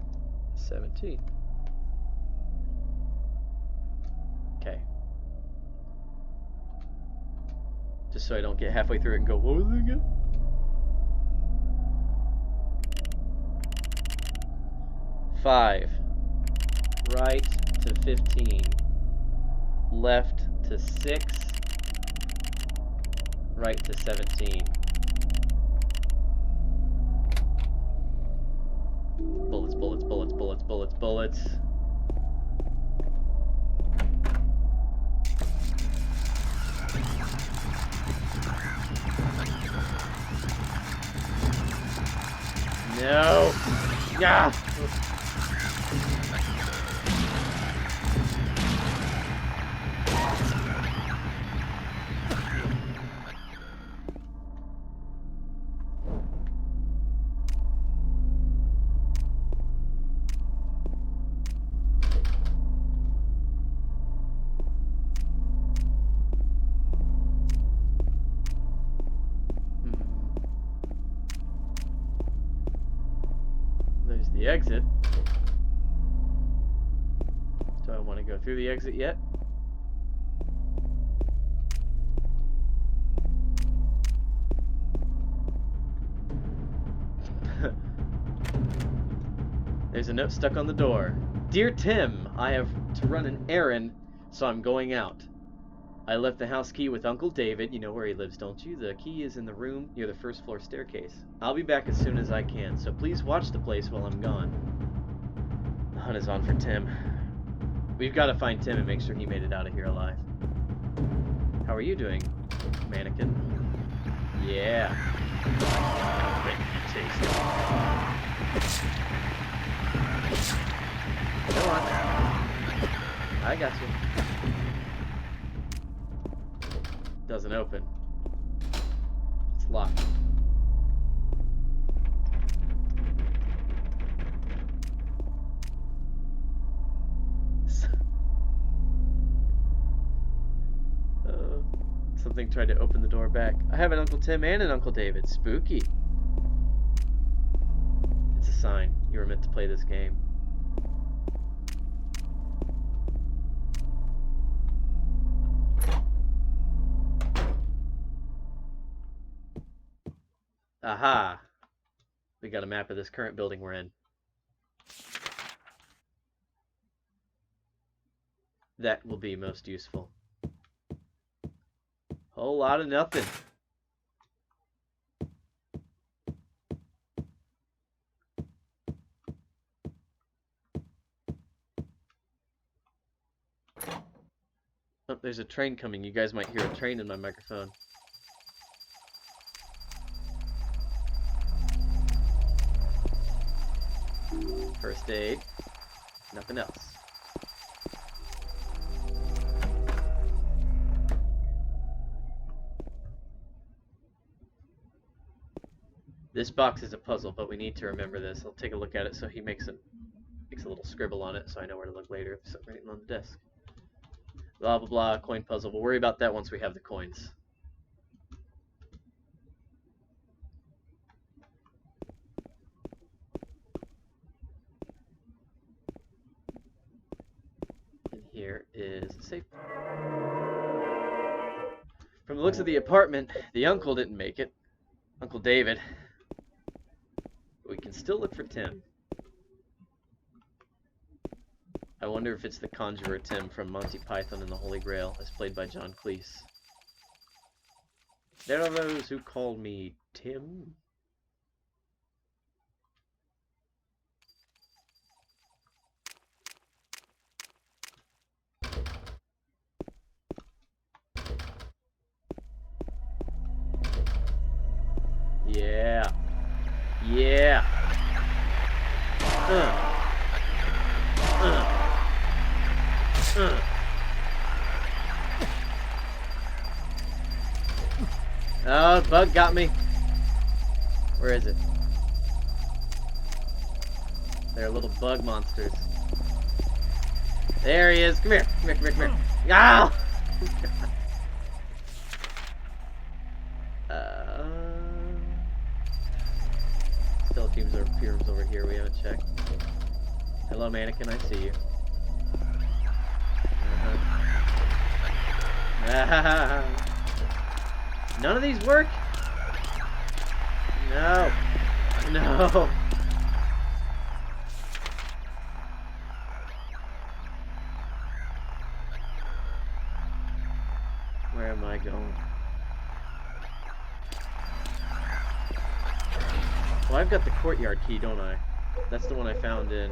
17. Okay. Just so I don't get halfway through it and go, what was it again? Five, right to 15, left to 6, right to 17. Bullets, bullets, bullets, bullets, bullets, bullets. No! Yeah! There's the exit. Do I want to go through the exit yet? There's a note stuck on the door. Dear Tim, I have to run an errand, so I'm going out. I left the house key with Uncle David. You know where he lives, don't you? The key is in the room near the first floor staircase. I'll be back as soon as I can, so please watch the place while I'm gone. The hunt is on for Tim. We've got to find Tim and make sure he made it out of here alive. How are you doing, mannequin? Yeah. Come on. I got you. Doesn't open. It's locked. Something tried to open the door back. I have an Uncle Tim and an Uncle David. Spooky. It's a sign. You were meant to play this game. Aha! We got a map of this current building we're in. That will be most useful. Whole lot of nothing. Oh, there's a train coming. You guys might hear a train in my microphone. First aid. Nothing else. This box is a puzzle, but we need to remember this. I'll take a look at it so he makes a little scribble on it so I know where to look later if there's something written on the desk. Blah, blah, blah, coin puzzle. We'll worry about that once we have the coins. And here is the safe. From the looks of the apartment, the uncle didn't make it. Uncle David. We can still look for Tim. I wonder if it's the Conjurer Tim from Monty Python and the Holy Grail, as played by John Cleese. There are those who call me Tim. Yeah. Yeah. Oh, bug got me. Where is it? They're little bug monsters. There he is. Come here. Come here, come here, come here. Ow! Still appears over here. We haven't checked. Hello, mannequin. I see you. None of these work? No. No. Where am I going? Well, I've got the courtyard key, don't I? That's the one I found in,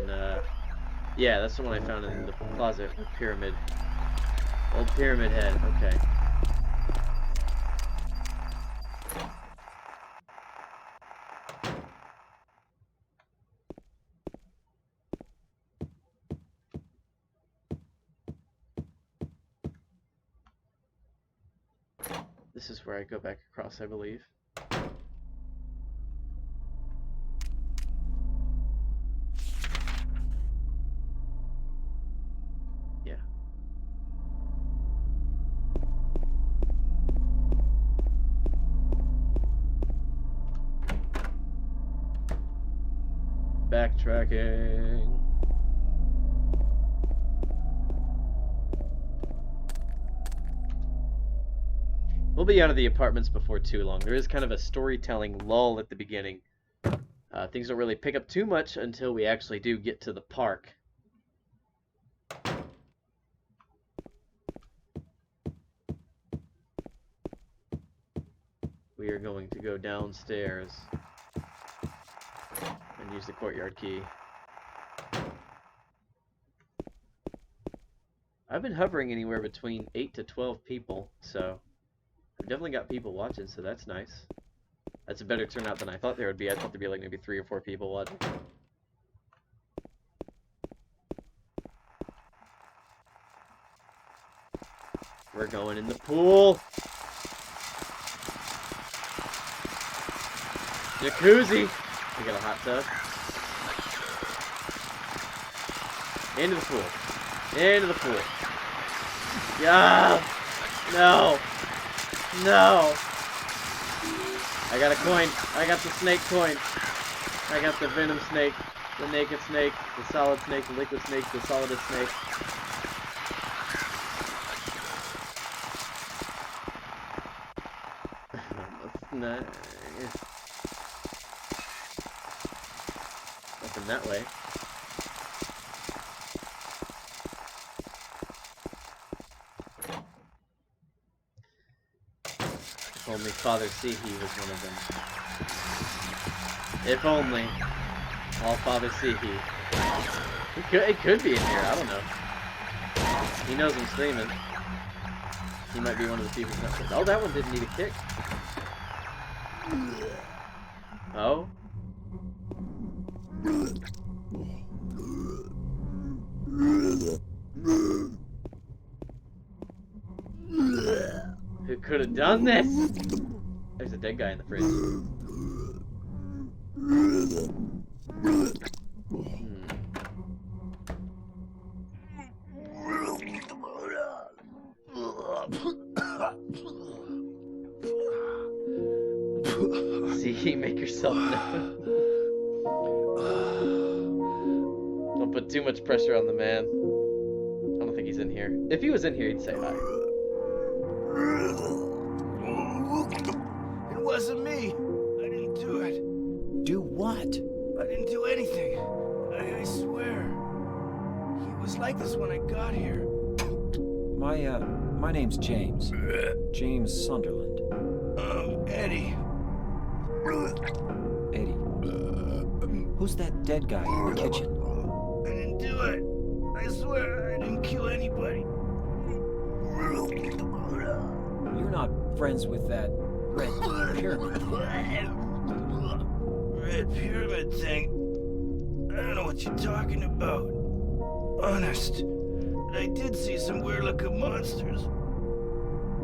yeah, that's the one I found in the closet with Pyramid. Old Pyramid Head, okay. This is where I go back across, I believe. Yeah. Backtracking. We'll be out of the apartments before too long. There is kind of a storytelling lull at the beginning. Things don't really pick up too much until we actually do get to the park. We are going to go downstairs and use the courtyard key. I've been hovering anywhere between 8 to 12 people, so I've definitely got people watching, so that's nice. That's a better turnout than I thought there would be. I thought there'd be like maybe 3 or 4 people watching. We're going in the pool. Jacuzzi. We got a hot tub. Into the pool. Into the pool. Yeah. No. No. I got a coin. I got the snake coin. I got the venom snake, the naked snake, the solid snake, the liquid snake, the solidest snake. That's nice. Nothing that way. If only Father Seehee was one of them. If only. All Father Seehee. It could be in here, I don't know. He knows I'm streaming. He might be one of the people who's not. Oh, that one didn't need a kick. Oh? Who could have done this? There's a dead guy in the fridge. See, make yourself known. Don't put too much pressure on the man. I don't think he's in here. If he was in here, he'd say hi. It wasn't me. I didn't do it. Do what? I didn't do anything. I swear. He was like this when I got here. My name's James. James Sunderland. Eddie. Eddie. Who's that dead guy in the kitchen? I didn't do it. I swear I didn't kill anybody. You're not friends with that red pyramid thing. Red pyramid thing? I don't know what you're talking about. Honest. But I did see some weird looking monsters.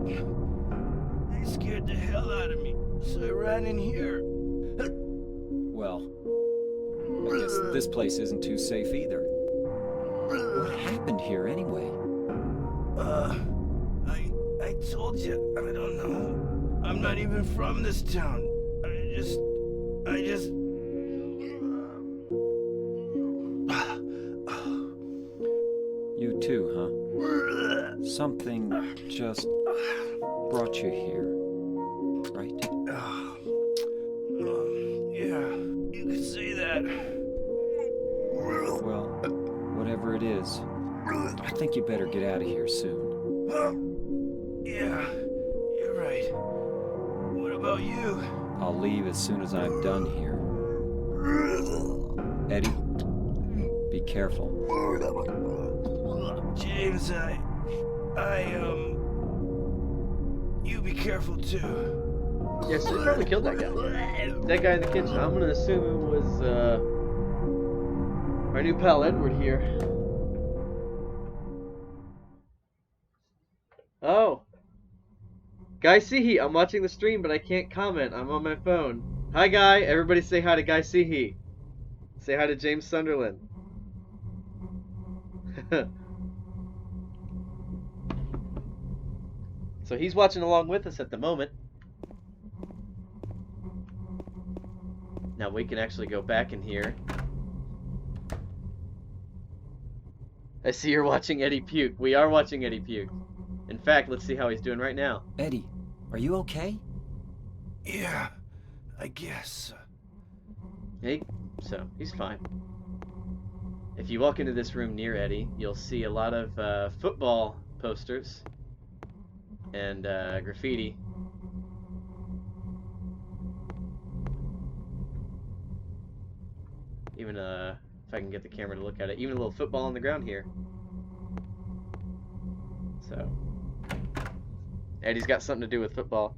They scared the hell out of me, so I ran in here. Well, I guess this place isn't too safe either. What happened here anyway? I told you, I don't know. I'm not even from this town. I just... You too, huh? Something just brought you here, right? Yeah, you could say that. Well, whatever it is, I think you better get out of here soon. Yeah, you're right. What about you? I'll leave as soon as I'm done here. Eddie, be careful. James, you be careful too. Yeah, so he probably killed that guy. That guy in the kitchen. I'm gonna assume it was our new pal Edward here. Oh. Guy Sihi, I'm watching the stream, but I can't comment. I'm on my phone. Hi, Guy. Everybody say hi to Guy Sihi. Say hi to James Sunderland. So he's watching along with us at the moment. Now we can actually go back in here. I see you're watching Eddie puke. We are watching Eddie puke. In fact, let's see how he's doing right now. Eddie, are you okay? Yeah, I guess. Hey, so he's fine. If you walk into this room near Eddie, you'll see a lot of football posters and graffiti. Even if I can get the camera to look at it, even a little football on the ground here. So Eddie's got something to do with football.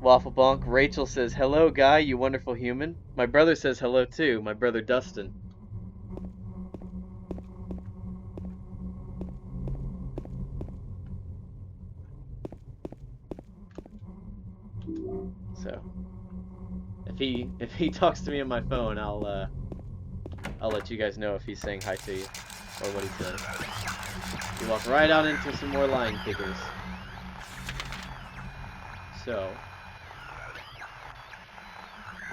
Waffle Bonk. Rachel says, hello, Guy, you wonderful human. My brother says hello, too. My brother, Dustin. So, if he talks to me on my phone, I'll let you guys know if he's saying hi to you, or what he says. We walk right out into some more line pickers. So,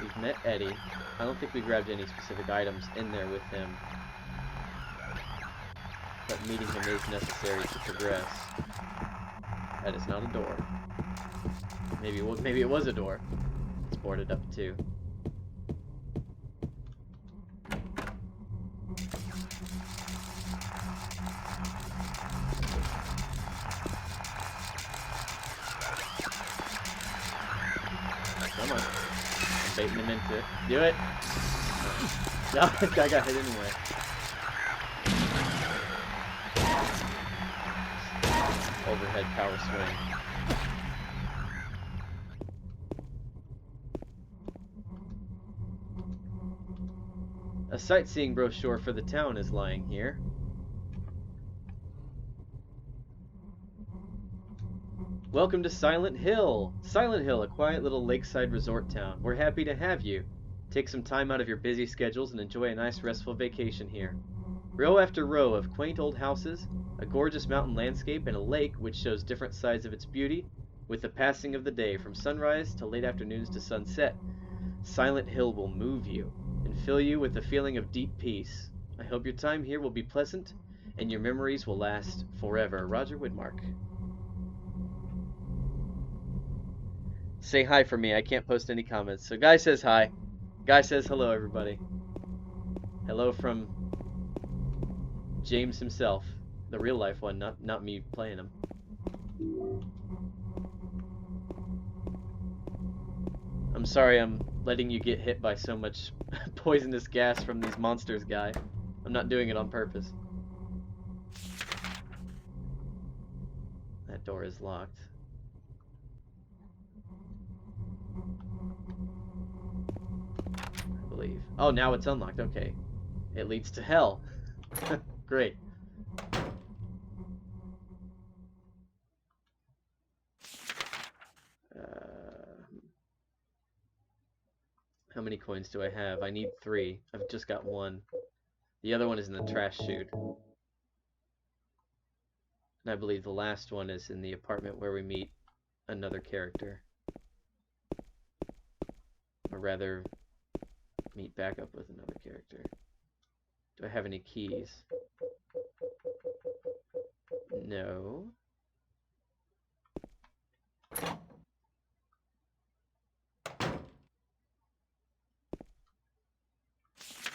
we've met Eddie. I don't think we grabbed any specific items in there with him, but meeting him is necessary to progress. That is not a door. Maybe it was a door. It's boarded up too. Come on. I'm baiting him into it. Do it! No, this guy got hit anyway. Overhead power swing. A sightseeing brochure for the town is lying here. Welcome to Silent Hill! Silent Hill, a quiet little lakeside resort town. We're happy to have you. Take some time out of your busy schedules and enjoy a nice restful vacation here. Row after row of quaint old houses, a gorgeous mountain landscape, and a lake which shows different sides of its beauty with the passing of the day from sunrise to late afternoons to sunset. Silent Hill will move you and fill you with a feeling of deep peace. I hope your time here will be pleasant and your memories will last forever. Roger Widmark. Say hi for me. I can't post any comments. So Guy says hi. Guy says hello, everybody. Hello from James himself, the real life one, not me playing him. I'm sorry I'm letting you get hit by so much poisonous gas from these monsters, Guy. I'm not doing it on purpose. That door is locked. I believe. Oh, now it's unlocked. Okay. It leads to hell. Great. How many coins do I have? I need 3. I've just got 1. The other one is in the trash chute. And I believe the last one is in the apartment where we meet another character. Or rather, meet back up with another character. Do I have any keys? No.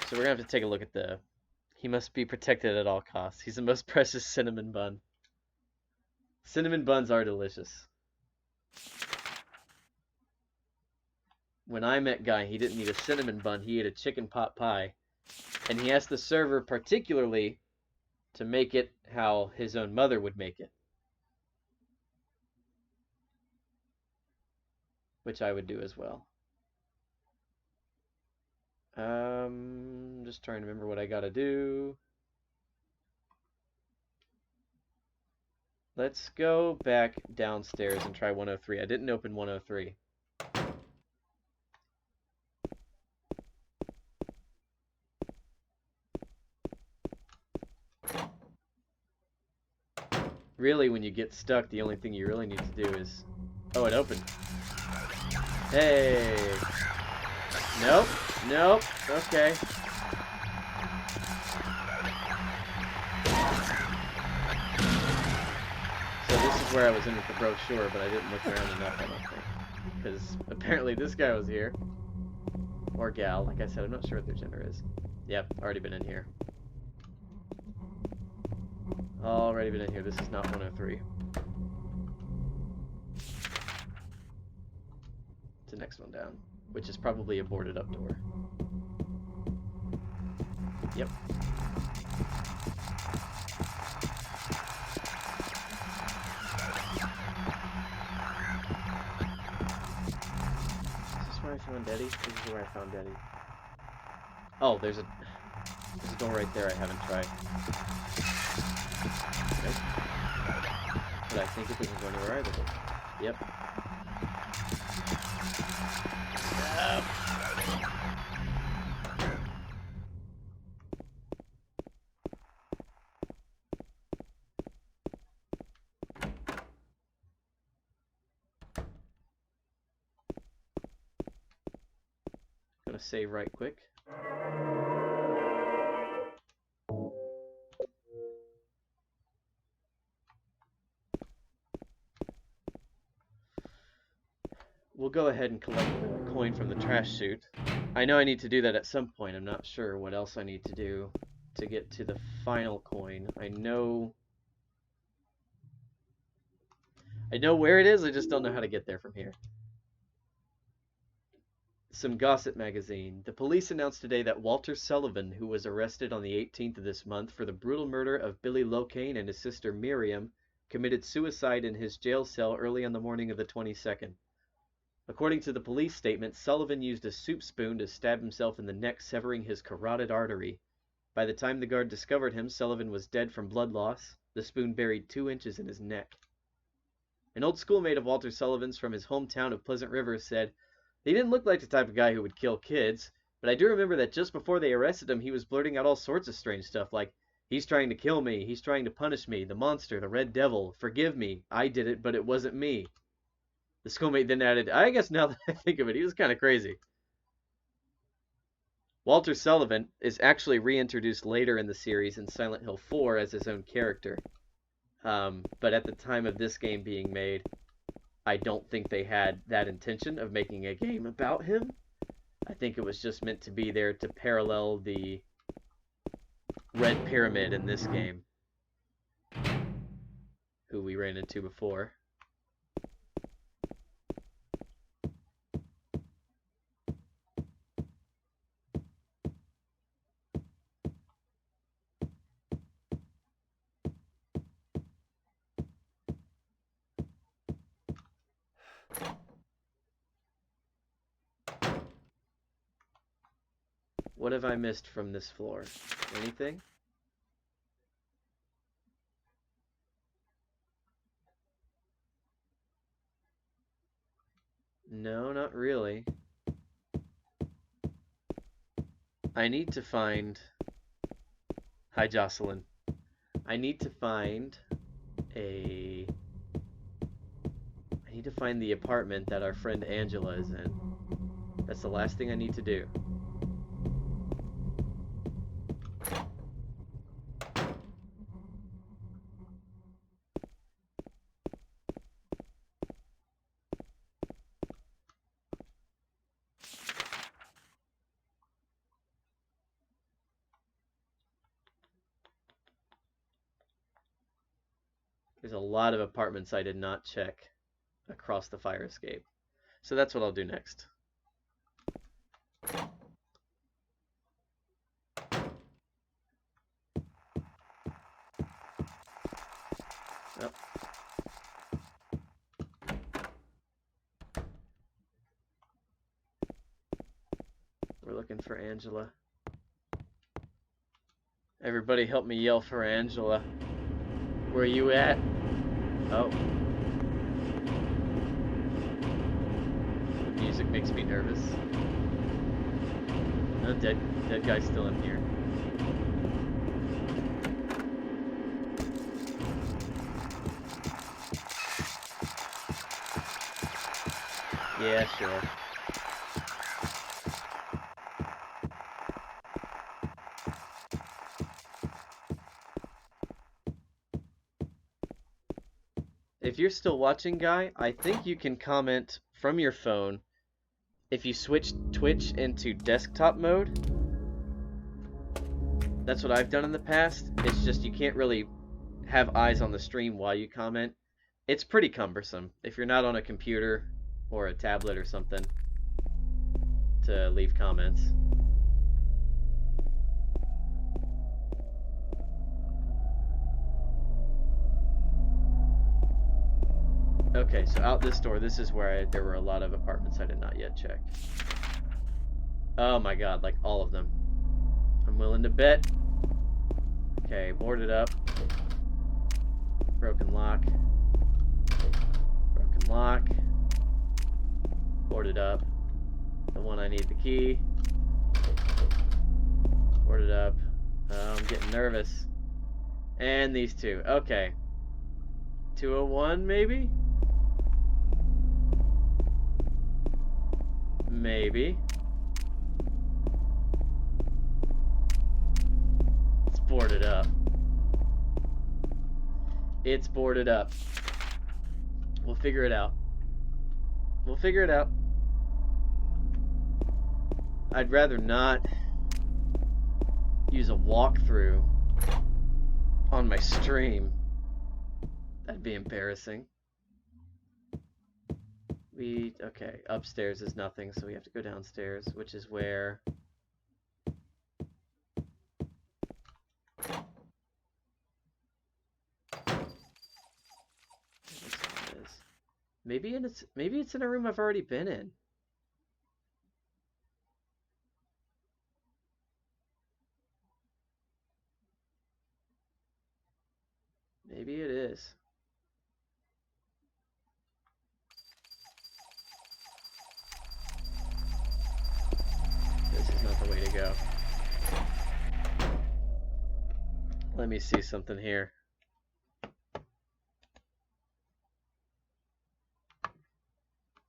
So we're gonna have to take a look at the... He must be protected at all costs. He's the most precious cinnamon bun. Cinnamon buns are delicious. When I met Guy, he didn't eat a cinnamon bun, he ate a chicken pot pie. And he asked the server particularly to make it how his own mother would make it. Which I would do as well. Just trying to remember what I gotta do. Let's go back downstairs and try 103. I didn't open 103. Really, when you get stuck, the only thing you really need to do is... Oh, it opened. Hey! Nope. Nope. Okay. So this is where I was in with the brochure, but I didn't look around enough, I don't think. Because apparently this guy was here. Or gal. Like I said, I'm not sure what their gender is. Yep, already been in here. Already been in here. This is not 103. It's the next one down, which is probably a boarded up door. Yep. Is this where I found Eddie? This is where I found Eddie. Oh, there's a door right there I haven't tried. Nope. But I think it doesn't go anywhere either. Yep. Gonna save right quick. We'll go ahead and collect the coin from the trash chute. I know I need to do that at some point. I'm not sure what else I need to do to get to the final coin. I know where it is, I just don't know how to get there from here. Some gossip magazine. The police announced today that Walter Sullivan, who was arrested on the 18th of this month for the brutal murder of Billy Locane and his sister Miriam, committed suicide in his jail cell early on the morning of the 22nd. According to the police statement, Sullivan used a soup spoon to stab himself in the neck, severing his carotid artery. By the time the guard discovered him, Sullivan was dead from blood loss, the spoon buried 2 inches in his neck. An old schoolmate of Walter Sullivan's from his hometown of Pleasant River said, "He didn't look like the type of guy who would kill kids, but I do remember that just before they arrested him, he was blurting out all sorts of strange stuff like, 'He's trying to kill me, he's trying to punish me, the monster, the red devil, forgive me, I did it, but it wasn't me.'" The schoolmate then added, "I guess now that I think of it, he was kind of crazy." Walter Sullivan is actually reintroduced later in the series in Silent Hill 4 as his own character. But at the time of this game being made, I don't think they had that intention of making a game about him. I think it was just meant to be there to parallel the Red Pyramid in this game, who we ran into before. What have I missed from this floor? Anything? No, not really. I need to find... Hi, Jocelyn. I need to find a... I need to find the apartment that our friend Angela is in. That's the last thing I need to do. There's a lot of apartments I did not check across the fire escape. So that's what I'll do next. Oh. We're looking for Angela. Everybody help me yell for Angela. Where you at? Oh. The music makes me nervous. Oh, dead guy's still in here. Yeah, sure. If you're still watching, Guy, I think you can comment from your phone if you switch Twitch into desktop mode. That's what I've done in the past. It's just you can't really have eyes on the stream while you comment. It's pretty cumbersome if you're not on a computer or a tablet or something to leave comments. Okay, so out this door, this is where there were a lot of apartments I did not yet check. Oh my god, like all of them. I'm willing to bet. Okay, boarded up. Broken lock. Broken lock. Boarded up. The one I need the key. Boarded up. Oh, I'm getting nervous. And these two. Okay. 201 maybe? Maybe. It's boarded up. It's boarded up. We'll figure it out. We'll figure it out. I'd rather not use a walkthrough on my stream. That'd be embarrassing. Okay, upstairs is nothing, so we have to go downstairs, which is where... Maybe it's in a room I've already been in. Maybe it is. This is not the way to go. Let me see something here.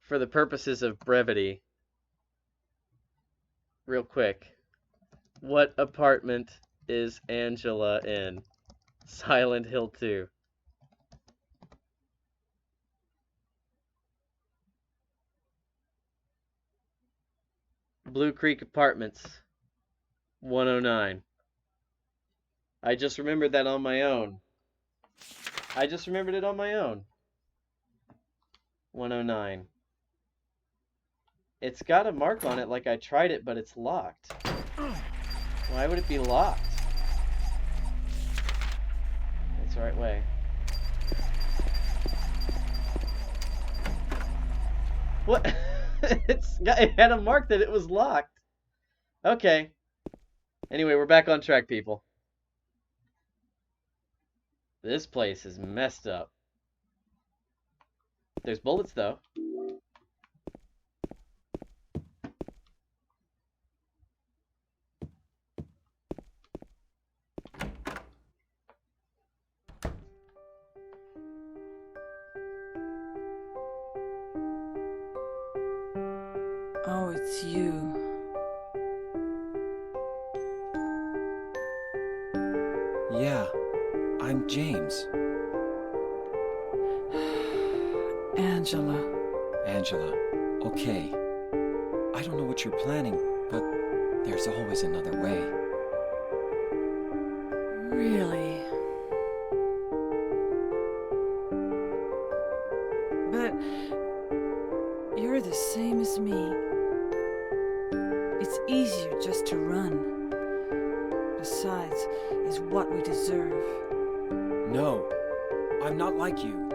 For the purposes of brevity, real quick, what apartment is Angela in? Silent Hill 2. Blue Creek Apartments, 109. I just remembered that on my own. I just remembered it on my own. 109. It's got a mark on it like I tried it, but it's locked. Why would it be locked? That's the right way. What? It had a mark that it was locked. Okay. Anyway, we're back on track, people. This place is messed up. There's bullets, though. Oh, it's you. Yeah, I'm James. Angela. Angela, okay. I don't know what you're planning, but there's always another way. Really? But you're the same as me. It's easier just to run. Besides, is what we deserve. No, I'm not like you.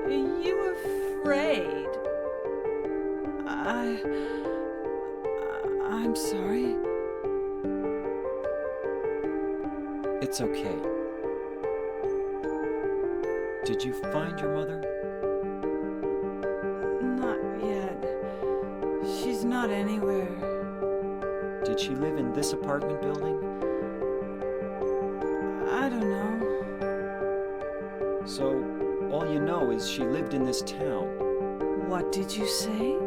Are you afraid? I'm sorry. It's okay. Did you find your mother? Not yet. She's not anywhere. Did she live in this apartment building? I don't know. So, all you know is she lived in this town. What did you say?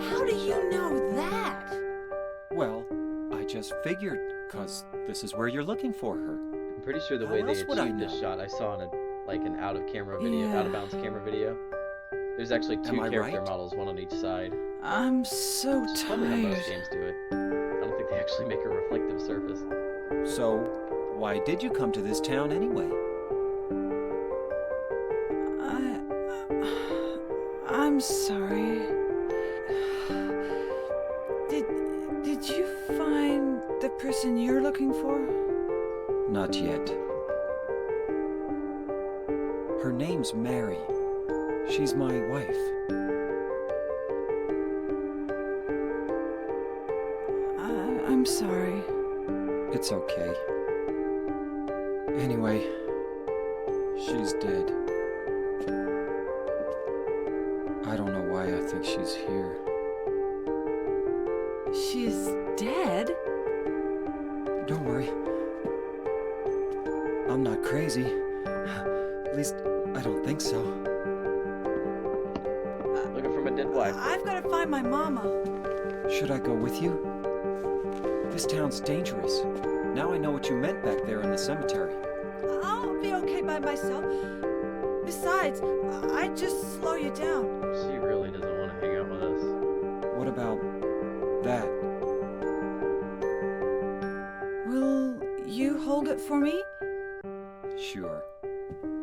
How do you know that? Well, I just figured, 'cause this is where you're looking for her. I'm pretty sure the How way they else would I achieved this know? shot, I saw in an out of camera video, Yeah. out of bounds camera video. There's actually two Am I character right? models, one on each side. I'm so It's probably how most tired. games do it. I don't think they actually make a reflective surface. So, why did you come to this town anyway? I'm sorry. Did you find the person you're looking for? Not yet. Her name's Mary. She's my wife. I'm sorry. It's okay. Anyway, she's dead. I don't know why I think she's here. She's dead? Don't worry. I'm not crazy. At least, I don't think so. Looking for my dead wife. I've got to find my mama. Should I go with you? This town's dangerous. Now I know what you meant back there in the cemetery. I'll be okay by myself. Besides, I'd just slow you down. She really doesn't want to hang out with us. What about that? Will you hold it for me? Sure.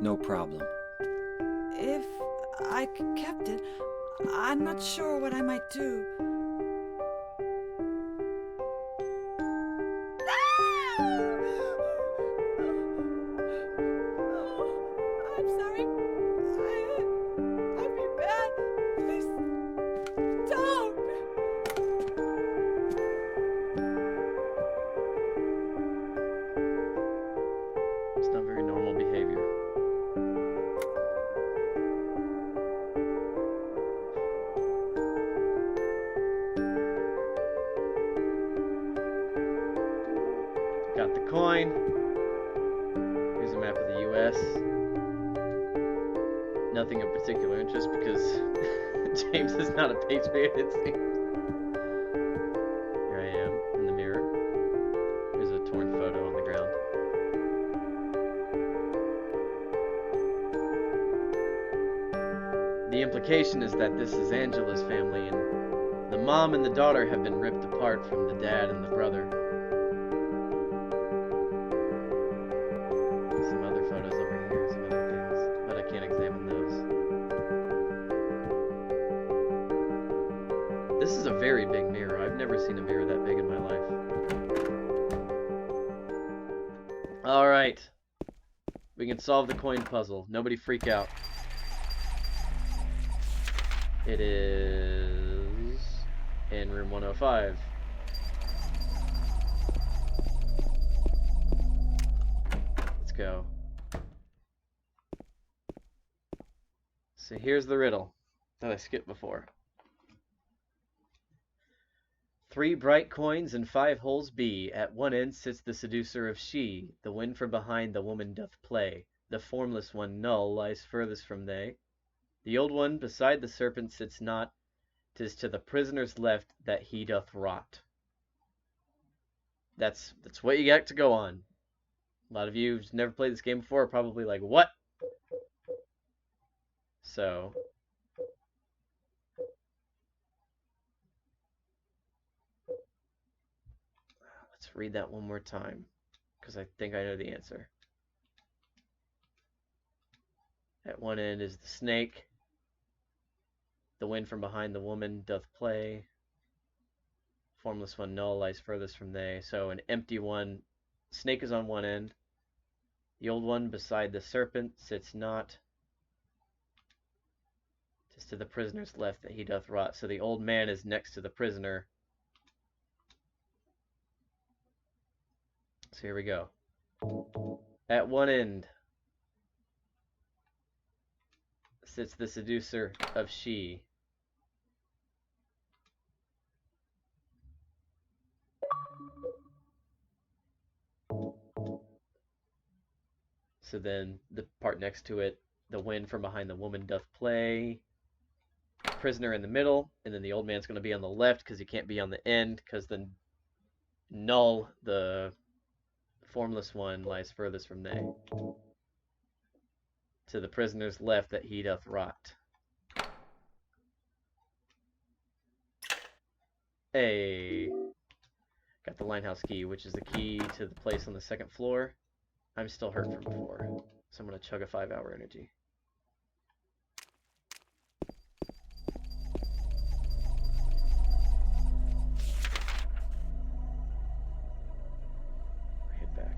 No problem. If I kept it, I'm not sure what I might do. I'm sorry. I feel bad. Please don't. It's not very normal behavior. Got the coin. Here's a map of the US. Nothing of particular interest because James is not a patriot, it seems. Here I am in the mirror. There's a torn photo on the ground. the implication is that this is Angela's family, and the mom and the daughter have been ripped apart from the dad and the brother. Some other photos over here, some other things, but I can't examine those. This is a very big mirror. I've never seen a mirror that big in my life. Alright. We can solve the coin puzzle. Nobody freak out. It is in room 105. Let's go. So here's the riddle that I skipped before. 3 bright coins and 5 holes be. At one end sits the seducer of she. The wind from behind the woman doth play. The formless one, null, lies furthest from they. The old one beside the serpent sits not. 'Tis to the prisoner's left that he doth rot. That's what you got to go on. A lot of you who've never played this game before are probably like, what? So let's read that one more time, because I think I know the answer. At one end is the snake. The wind from behind the woman doth play. Formless one, null, lies furthest from they. So an empty one. Snake is on one end. The old one beside the serpent sits not. 'Tis to the prisoner's left that he doth rot. So the old man is next to the prisoner. So here we go. At one end sits the seducer of she. So then the part next to it, the wind from behind the woman doth play. Prisoner in the middle, and then the old man's going to be on the left because he can't be on the end because the null, the formless one, lies furthest from they. To the prisoner's left that he doth rot. Hey, got the Linehouse key, which is the key to the place on the second floor. I'm still hurt from before, so I'm going to chug a 5-hour energy. Head back.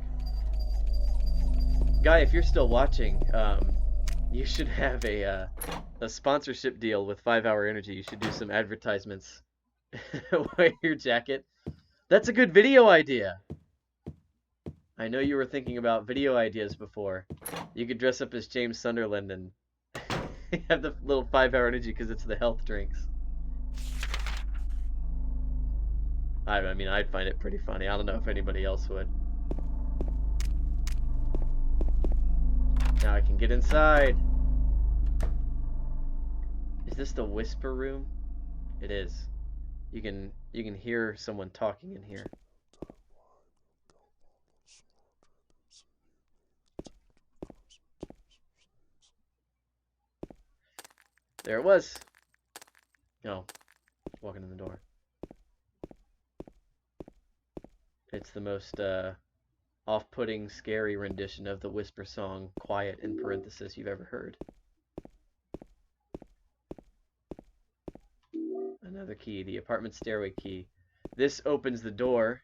Guy, if you're still watching, you should have a sponsorship deal with 5-hour energy. You should do some advertisements. Wear your jacket. That's a good video idea. I know you were thinking about video ideas before. You could dress up as James Sunderland and have the little 5-hour energy because it's the health drinks. I mean, I'd find it pretty funny. I don't know if anybody else would. Now I can get inside. Is this the whisper room? It is. You can hear someone talking in here. There it was. Oh, walking in the door. It's the most off-putting, scary rendition of the Whisper song, Quiet in parenthesis, you've ever heard. Another key, the apartment stairway key. This opens the door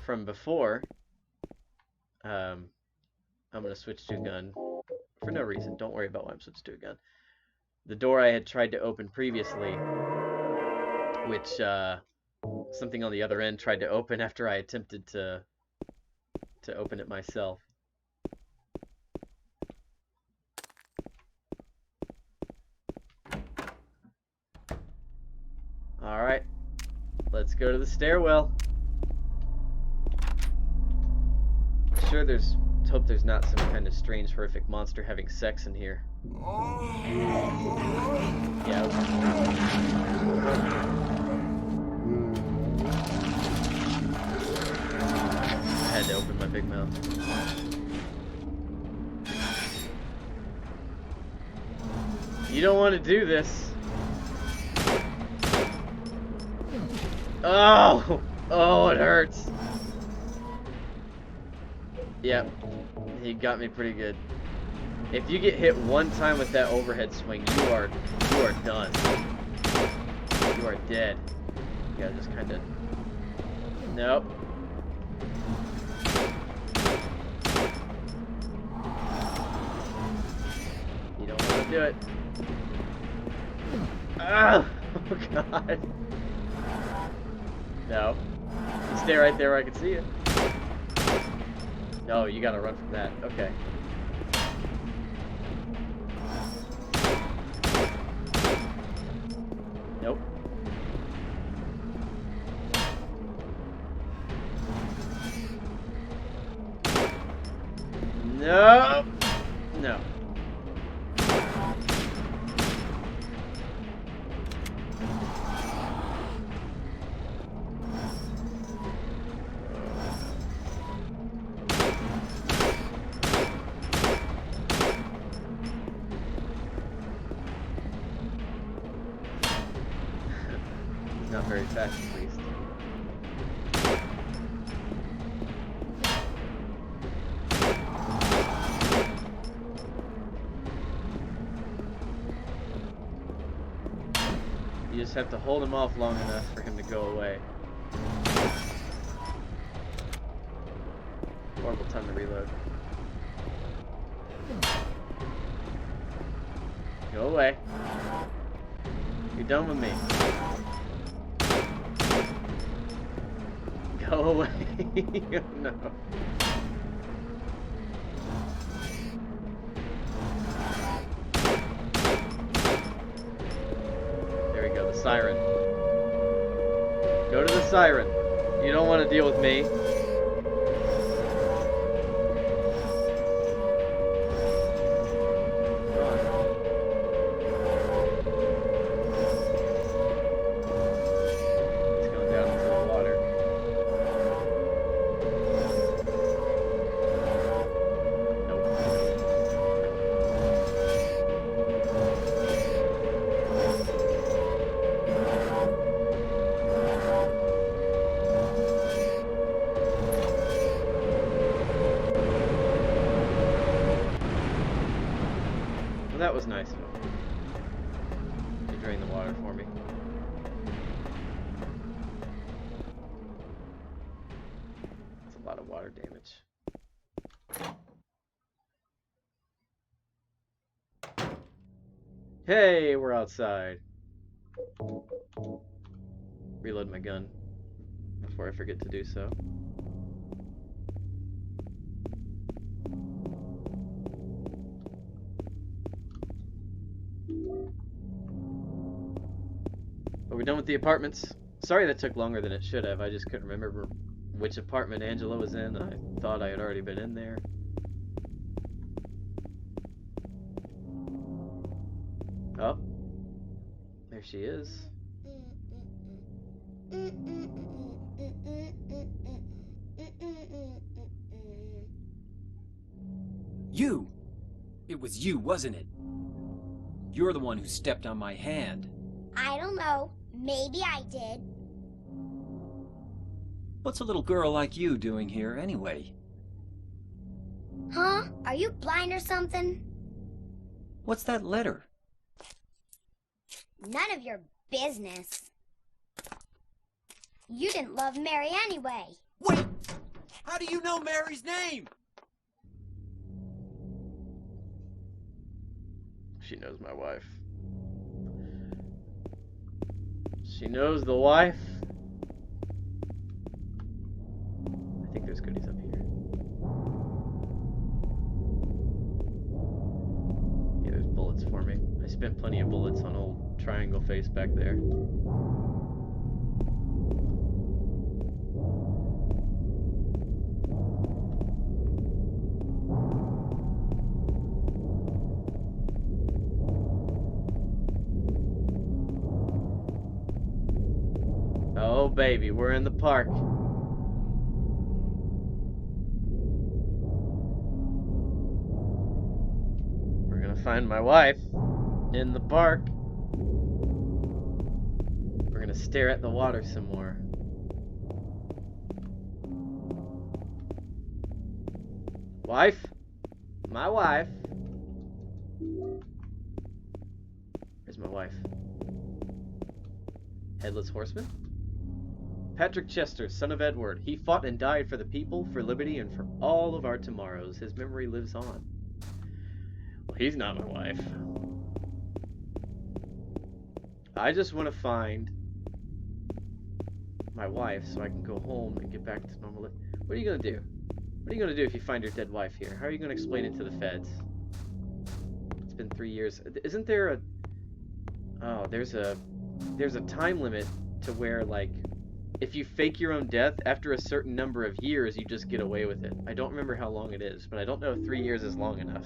from before. I'm going to switch to a gun for no reason. Don't worry about why I'm switching to a gun. The door I had tried to open previously, which something on the other end tried to open after I attempted to open it myself. Alright, let's go to the stairwell. Sure, hope there's not some kind of strange, horrific monster having sex in here. Yeah. I had to open my big mouth. You don't want to do this. Oh! Oh, it hurts. Yep. He got me pretty good. If you get hit one time with that overhead swing, you are done. You are dead. You gotta just kind of... Nope. You don't want to do it. Ah! Oh, God. No. You stay right there where I can see you. No, you gotta run from that. Okay. Nope. No. No. Not very fast, at least. You just have to hold him off long enough for him to go away. Horrible time to reload. Go away. You're done with me. Go away. No. There we go, the siren. Go to the siren. You don't want to deal with me. Well, that was nice of him. He drained the water for me. That's a lot of water damage. Hey, we're outside. Reload my gun before I forget to do so. Are we done with the apartments? Sorry that took longer than it should have. I just couldn't remember which apartment Angela was in. I thought I had already been in there. Oh. There she is. You! It was you, wasn't it? You're the one who stepped on my hand. I don't know. Maybe I did. What's a little girl like you doing here anyway? Huh? Are you blind or something? What's that letter? None of your business. You didn't love Mary anyway. Wait! How do you know Mary's name? She knows my wife. She knows the wife. I think there's goodies up here. Yeah, there's bullets for me. I spent plenty of bullets on old triangle face back there. Oh baby, we're in the park. We're gonna find my wife in the park. We're gonna stare at the water some more. Wife? My wife. Where's my wife? Headless Horseman? Patrick Chester, son of Edward. He fought and died for the people, for liberty, and for all of our tomorrows. His memory lives on. Well, he's not my wife. I just want to find my wife so I can go home and get back to normal life. What are you going to do? What are you going to do if you find your dead wife here? How are you going to explain it to the feds? It's been 3 years. Isn't there a... Oh, there's a time limit to where, like, if you fake your own death, after a certain number of years, you just get away with it. I don't remember how long it is, but I don't know if 3 years is long enough.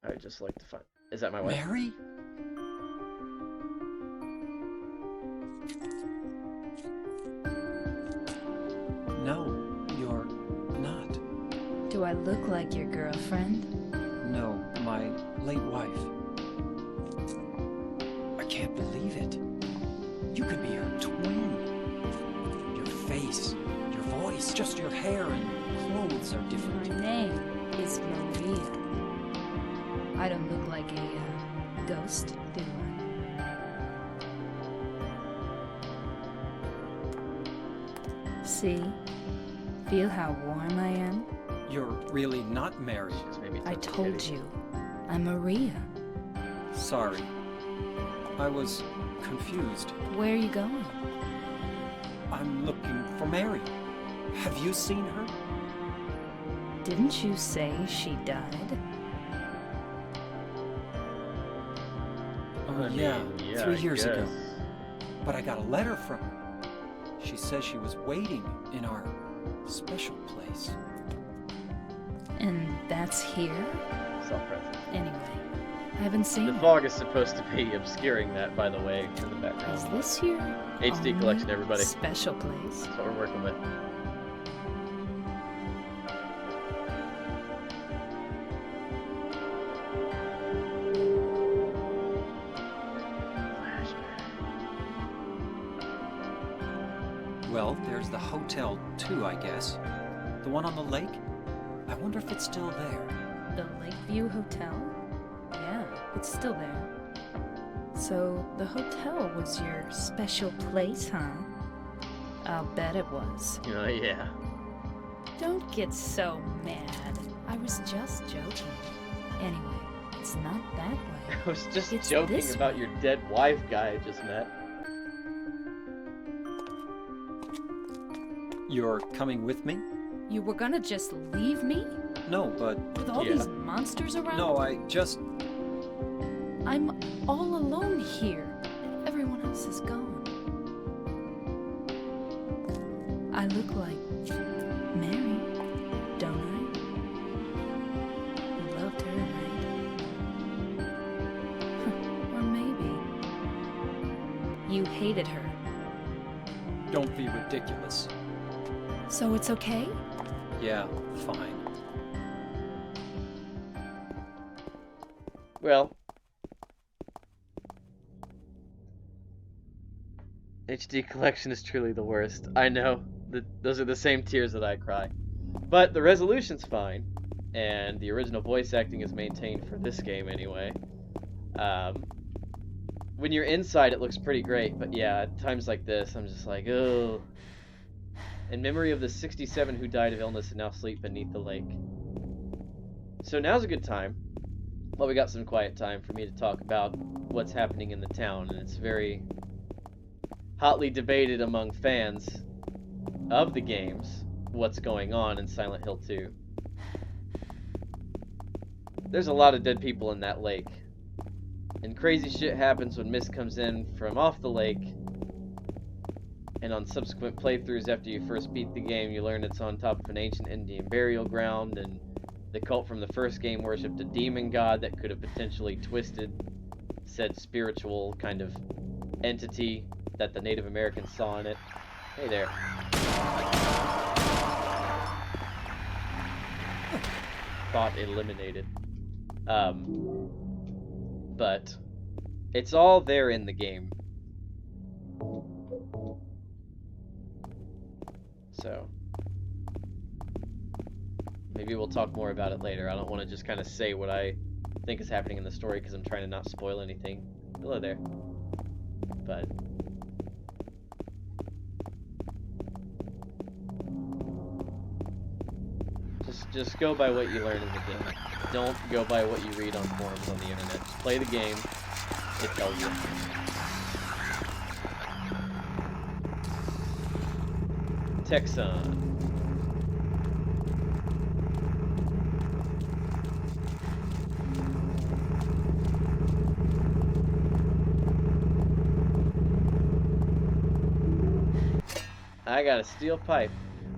I would just like to find... Is that my wife? Mary? No, you're not. Do I look like your girlfriend? No, my late wife. I can't believe it. You could be her twin. Your face, your voice, just your hair and clothes are different. My name is Maria. I don't look like a ghost, do I? See? Feel how warm I am? You're really not Mary. Just maybe I touch the told kitty. you. I'm Maria. Sorry. I was confused. Where are you going? I'm looking for Mary. Have you seen her? Didn't you say she died? Oh, I yeah, mean, 3 I years ago. guess. But I got a letter from her. She says she was waiting in our special place. And that's here? Self-present. Anyway, I haven't seen The her. fog is supposed to be obscuring that, by the way, in the Is background. this your HD only collection, everybody. special place? That's what we're working with. Well, there's the hotel too, I guess. The one on the lake? I wonder if it's still there. The Lakeview Hotel? Yeah, it's still there. So, the hotel was your special place, huh? I'll bet it was. Oh, yeah. Don't get so mad. I was just joking. Anyway, it's not that way. I was just It's joking this about your dead wife guy I just met. You're coming with me? You were gonna just leave me? No, but... With all Yeah. these monsters around? No, I just... I'm all alone here. Everyone else is gone. I look like Mary, don't I? You loved her, right? Or maybe you hated her. Don't be ridiculous. So it's okay? Yeah, fine. Well, HD collection is truly the worst. I know. Those are the same tears that I cry. But the resolution's fine, and the original voice acting is maintained for this game anyway. When you're inside, it looks pretty great, but yeah, at times like this, I'm just like, oh. In memory of the 67 who died of illness and now sleep beneath the lake. So now's a good time. Well, we got some quiet time for me to talk about what's happening in the town, and it's very hotly debated among fans of the games what's going on in Silent Hill 2. There's a lot of dead people in that lake, and crazy shit happens when mist comes in from off the lake, and on subsequent playthroughs after you first beat the game, you learn it's on top of an ancient Indian burial ground, and the cult from the first game worshipped a demon god that could have potentially twisted said spiritual kind of entity that the Native Americans saw in it. Hey there. thought eliminated. But it's all there in the game. So maybe we'll talk more about it later. I don't want to just kind of say what I think is happening in the story because I'm trying to not spoil anything. Hello there. But just go by what you learn in the game. Don't go by what you read on forums on the internet. Just play the game. It tells you. Texan. I got a steel pipe.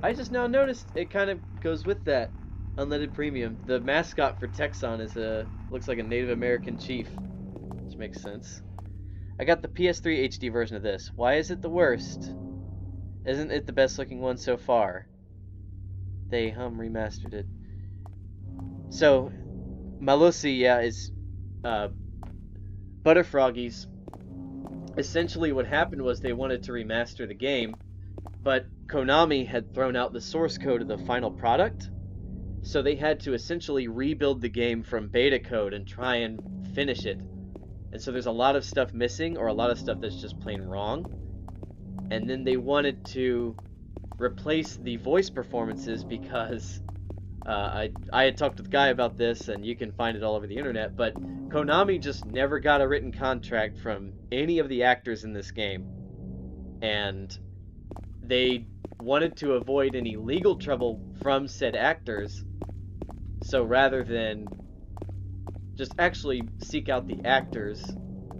I just now noticed it kind of goes with that unleaded premium. The mascot for Texan is looks like a Native American chief, which makes sense. I got the PS3 HD version of this. Why is it the worst? Isn't it the best looking one so far? They remastered it. So, Malusi, yeah, is Butterfroggies. Essentially what happened was they wanted to remaster the game, but Konami had thrown out the source code of the final product, so they had to essentially rebuild the game from beta code and try and finish it. And so there's a lot of stuff missing, or a lot of stuff that's just plain wrong. And then they wanted to replace the voice performances because I had talked with the guy about this, and you can find it all over the internet, but Konami just never got a written contract from any of the actors in this game. And they wanted to avoid any legal trouble from said actors, so rather than just actually seek out the actors,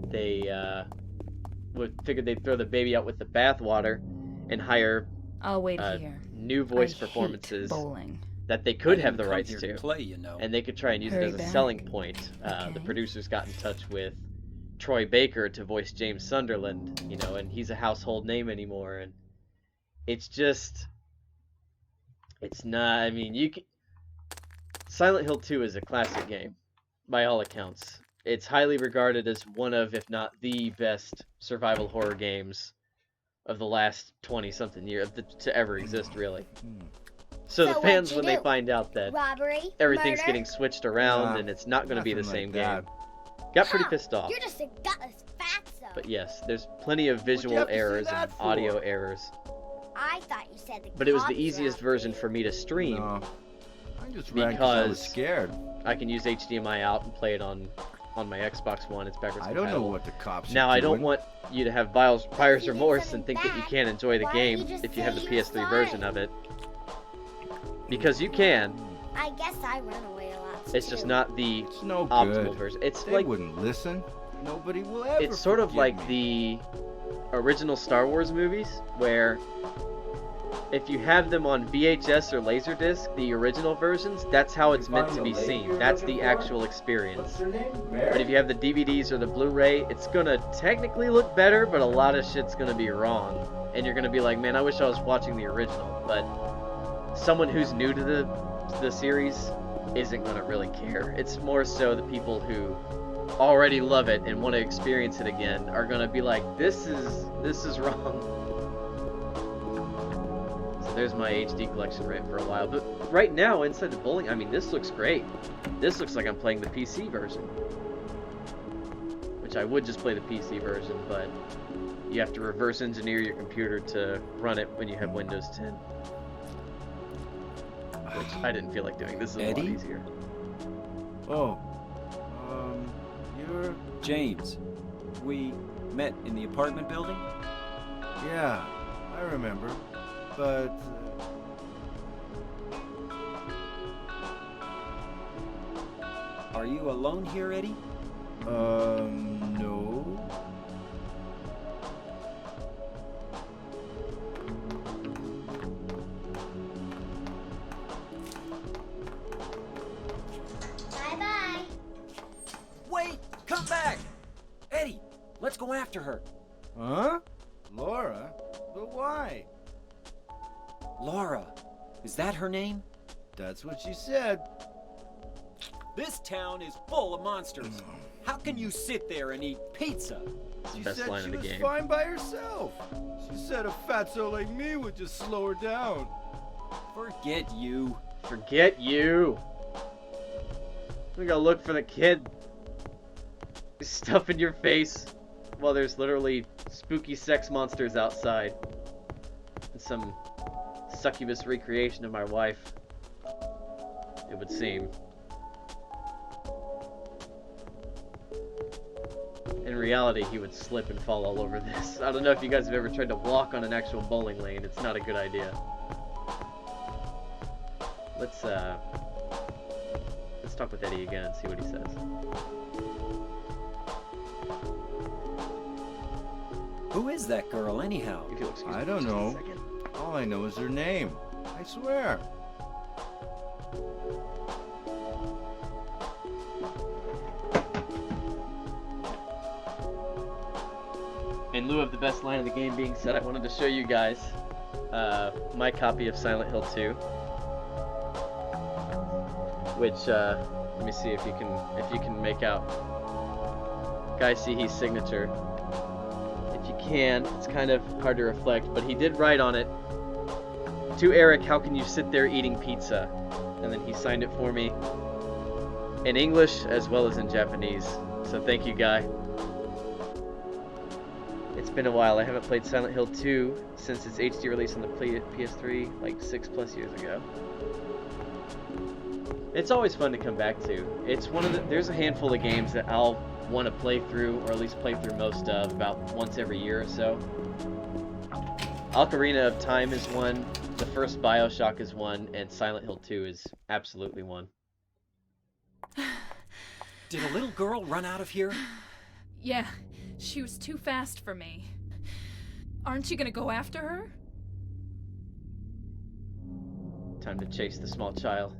they figured they'd throw the baby out with the bathwater and hire I'll wait here. new voice I performances hate bowling. that they could I have the didn't come rights here to, play, you know. and they could try and use it Hurry as a back. selling point. The Okay. producers got in touch with Troy Baker to voice James Sunderland, you know, and he's a household name anymore, and it's just, it's not, I mean, Silent Hill 2 is a classic game, by all accounts. It's highly regarded as one of, if not the best survival horror games of the last 20-something years to ever exist, really. So the So fans, what'd when you they do? find out that Robbery? everything's murder? getting switched around Nah, and it's not going to be the nothing same like game, that. got pretty Huh, pissed off. You're just a gutless fatso. But yes, there's plenty of visual have to say errors and that for? audio errors. I thought you said the But it was the cops were easiest out version you. for me to stream. No, I just ran 'cause I was Because- scared. I can use HDMI out and play it on my Xbox One. It's backwards I don't know compatible. what the cops Now, are I don't doing. want you to have buyer's If you did remorse something and think that you bad, can't enjoy the why game don't you just if you have the say you're PS3 version sorry? of it. Because you can. I guess I run away a lot. It's just not the It's no optimal good. version. It's They like, wouldn't listen. Nobody will ever. it's sort of forgive like me. the original Star Wars movies, where if you have them on VHS or Laserdisc, the original versions, that's how it's meant to be seen. That's the actual experience. But if you have the DVDs or the Blu-ray, it's gonna technically look better, but a lot of shit's gonna be wrong. And you're gonna be like, man, I wish I was watching the original. But someone who's new to the series isn't gonna really care. It's more so the people who already love it and want to experience it again are gonna be like, this is wrong. So there's my HD collection rant for a while. But right now, inside the bowling, I mean, this looks great. This looks like I'm playing the PC version. Which I would just play the PC version, but you have to reverse engineer your computer to run it when you have Windows 10. Which I didn't feel like doing. This is a lot Eddie? easier. Oh, you're. James, we met in the apartment building? Yeah, I remember. But. Are you alone here, Eddie? No. Bye-bye. Wait! Come back! Eddie, let's go after her. Huh? Laura? But why? Laura, is that her name? That's what she said. This town is full of monsters. How can you sit there and eat pizza? She Best said line she of the was game. fine by herself. She said a fatso like me would just slow her down. Forget you. Forget you. We gotta look for the kid. Stuff in your face while there's literally spooky sex monsters outside. And some succubus recreation of my wife, it would seem. In reality, he would slip and fall all over this. I don't know if you guys have ever tried to walk on an actual bowling lane. It's not a good idea. Let's talk with Eddie again and see what he says. Who is that girl, anyhow? If you'll excuse me I don't for just a know. second. All I know is her name. I swear. In lieu of the best line of the game being said, I wanted to show you guys my copy of Silent Hill 2, which let me see if you can make out Guy Seehe's signature. If you can, it's kind of hard to reflect, but he did write on it, "To Eric, how can you sit there eating pizza?" And then he signed it for me in English as well as in Japanese. So thank you, Guy. It's been a while. I haven't played Silent Hill 2 since its HD release on the PS3 like 6+ years ago. It's always fun to come back to. It's one of the, there's a handful of games that I'll want to play through, or at least play through most of, about once every year or so. Ocarina of Time is one, the first BioShock is one, and Silent Hill 2 is absolutely one. Did a little girl run out of here? Yeah, she was too fast for me. Aren't you gonna go after her? Time to chase the small child.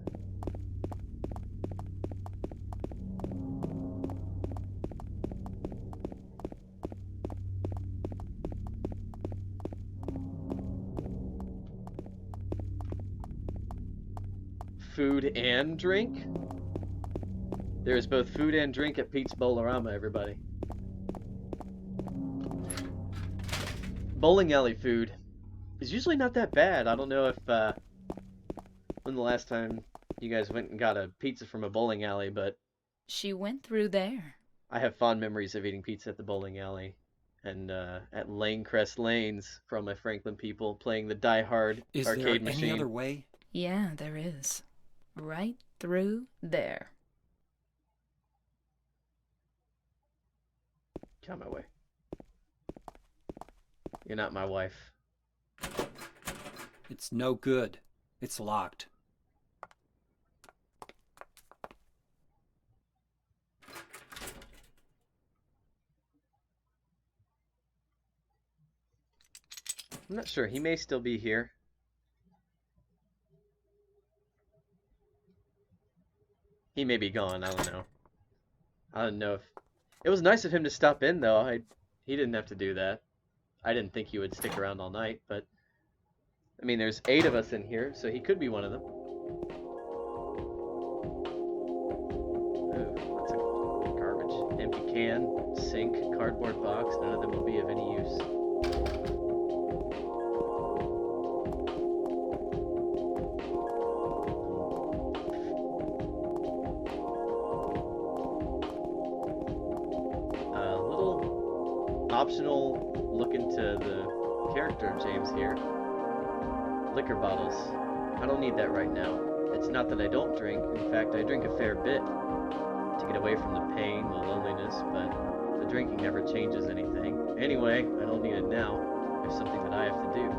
Food and drink? There is both food and drink at Pete's Bowlerama, everybody. Bowling alley food is usually not that bad. I don't know if when the last time you guys went and got a pizza from a bowling alley, but She went through there. I have fond memories of eating pizza at the bowling alley and at Lanecrest Lanes for all my Franklin people playing the Die Hard Is arcade there machine. any other way? Yeah, there is. Right through there. Get out of my way. You're not my wife. It's no good. It's locked. I'm not sure. He may still be here. He may be gone. I don't know. I don't know if... It was nice of him to stop in, though. He didn't have to do that. I didn't think he would stick around all night, but... I mean, there's 8 of us in here, so he could be one of them. Ooh, that's a garbage. Empty can, sink, cardboard box. None of them will be of any use. Optional look into the character of James here. Liquor bottles. I don't need that right now. It's not that I don't drink. In fact, I drink a fair bit to get away from the pain, the loneliness, but the drinking never changes anything. Anyway, I don't need it now. There's something that I have to do.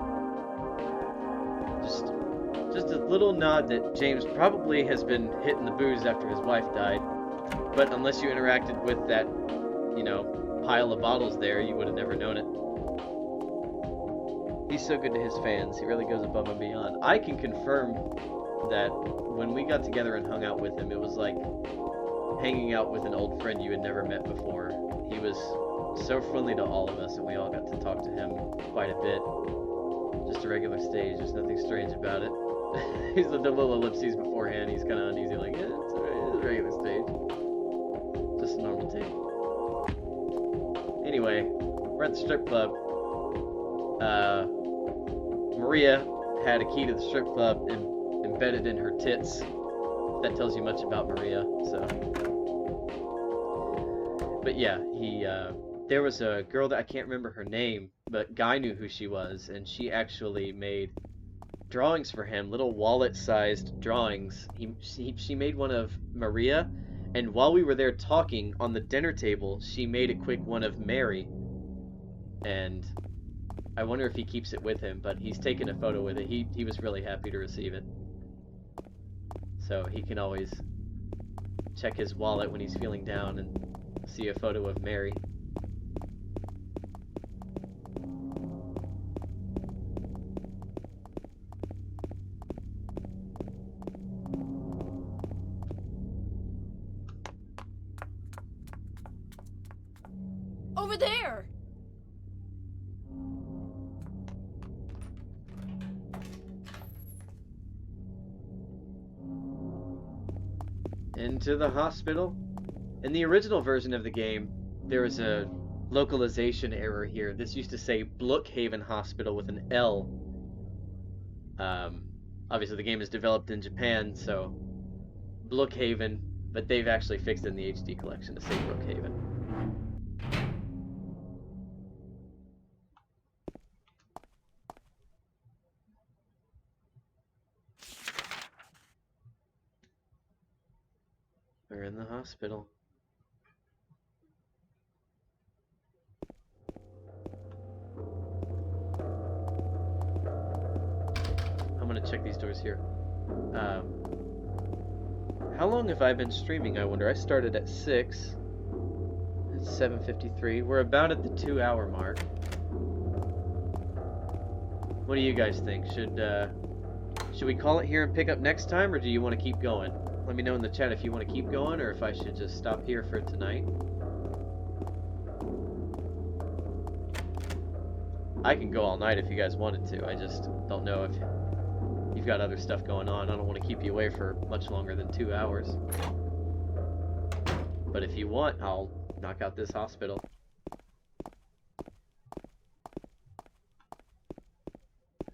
Just a little nod that James probably has been hitting the booze after his wife died. But unless you interacted with that, you know, pile of bottles there, you would have never known it. He's so good to his fans. He really goes above and beyond. I can confirm that when we got together and hung out with him, it was like hanging out with an old friend you had never met before. He was so friendly to all of us, and we all got to talk to him quite a bit. Just a regular stage. There's nothing strange about it. He's the little ellipses beforehand. He's kind of uneasy, like, yeah, it's alright, it's a regular stage. Just a normal take. Anyway, we're at the strip club. Maria had a key to the strip club embedded in her tits. That tells you much about Maria, so. But yeah, there was a girl that I can't remember her name, but Guy knew who she was, and she actually made drawings for him, little wallet-sized drawings. She made one of Maria, and while we were there talking on the dinner table, she made a quick one of Mary. And I wonder if he keeps it with him, but he's taken a photo with it. He was really happy to receive it. So he can always check his wallet when he's feeling down and see a photo of Mary. Over there! Into the hospital. In the original version of the game, there was a localization error here. This used to say Brookhaven Hospital with an L. Obviously the game is developed in Japan, so Brookhaven, but they've actually fixed it in the HD collection to say Brookhaven. We're in the hospital. I'm gonna check these doors here. How long have I been streaming, I wonder? I started at 6. It's 7:53. We're about at the 2-hour mark. What do you guys think? Should we call it here and pick up next time, or do you want to keep going? Let me know in the chat if you want to keep going, or if I should just stop here for tonight. I can go all night if you guys wanted to. I just don't know if you've got other stuff going on. I don't want to keep you away for much longer than 2 hours. But if you want, I'll knock out this hospital.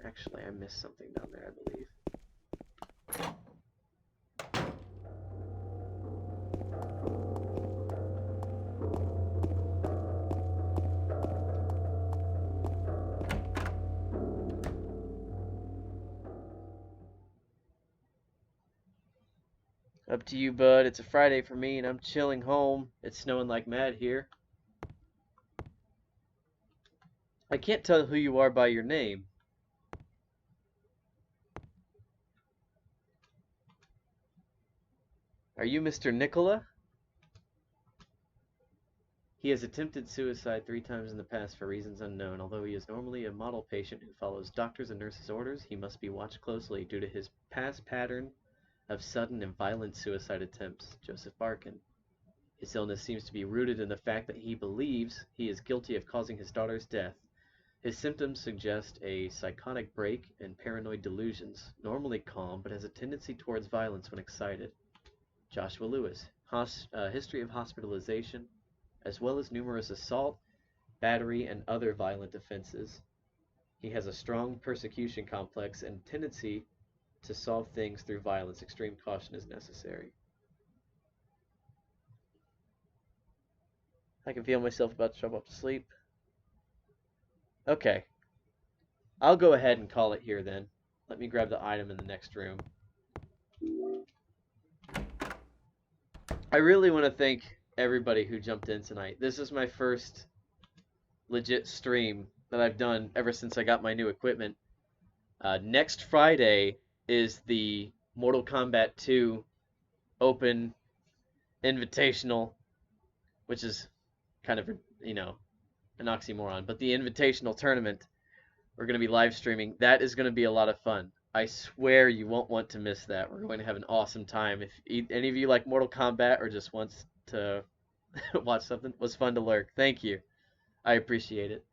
Actually, I missed something down there, I believe. Up to you, bud. It's a Friday for me, and I'm chilling home. It's snowing like mad here. I can't tell who you are by your name. Are you Mr. Nicola? He has attempted suicide 3 times in the past for reasons unknown. Although he is normally a model patient who follows doctors' and nurses' orders, he must be watched closely due to his past pattern of sudden and violent suicide attempts. Joseph Barkin. His illness seems to be rooted in the fact that he believes he is guilty of causing his daughter's death. His symptoms suggest a psychotic break and paranoid delusions, normally calm but has a tendency towards violence when excited. Joshua Lewis. History of hospitalization, as well as numerous assault, battery, and other violent offenses. He has a strong persecution complex and tendency to solve things through violence. Extreme caution is necessary. I can feel myself about to drop off to sleep. Okay. I'll go ahead and call it here then. Let me grab the item in the next room. I really want to thank everybody who jumped in tonight. This is my first legit stream that I've done ever since I got my new equipment. Next Friday is the Mortal Kombat 2 Open Invitational, which is kind of, you know, an oxymoron, but the Invitational Tournament we're going to be live streaming. That is going to be a lot of fun. I swear you won't want to miss that. We're going to have an awesome time. If any of you like Mortal Kombat or just wants to watch something, it was fun to lurk. Thank you. I appreciate it.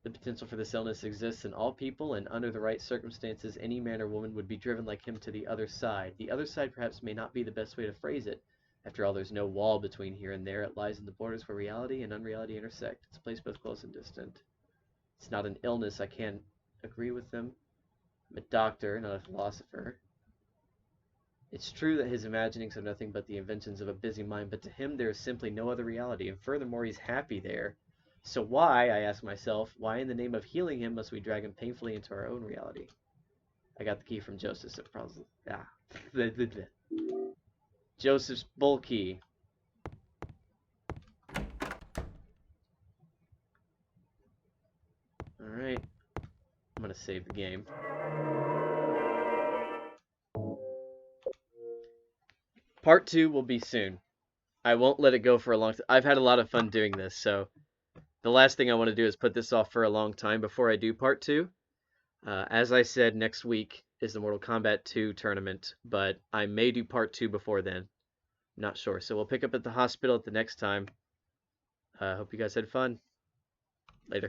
The potential for this illness exists in all people, and under the right circumstances, any man or woman would be driven like him to the other side. The other side perhaps may not be the best way to phrase it. After all, there's no wall between here and there. It lies in the borders where reality and unreality intersect. It's a place both close and distant. It's not an illness. I can't agree with them. I'm a doctor, not a philosopher. It's true that his imaginings are nothing but the inventions of a busy mind, but to him there is simply no other reality, and furthermore he's happy there. So why, I ask myself, why in the name of healing him must we drag him painfully into our own reality? I got the key from Joseph. So probably, Joseph's bull key. Alright. I'm gonna save the game. Part 2 will be soon. I won't let it go for a long time. I've had a lot of fun doing this, so the last thing I want to do is put this off for a long time before I do Part 2. As I said, next week is the Mortal Kombat 2 tournament, but I may do Part 2 before then. Not sure. So we'll pick up at the hospital at the next time. Hope you guys had fun. Later.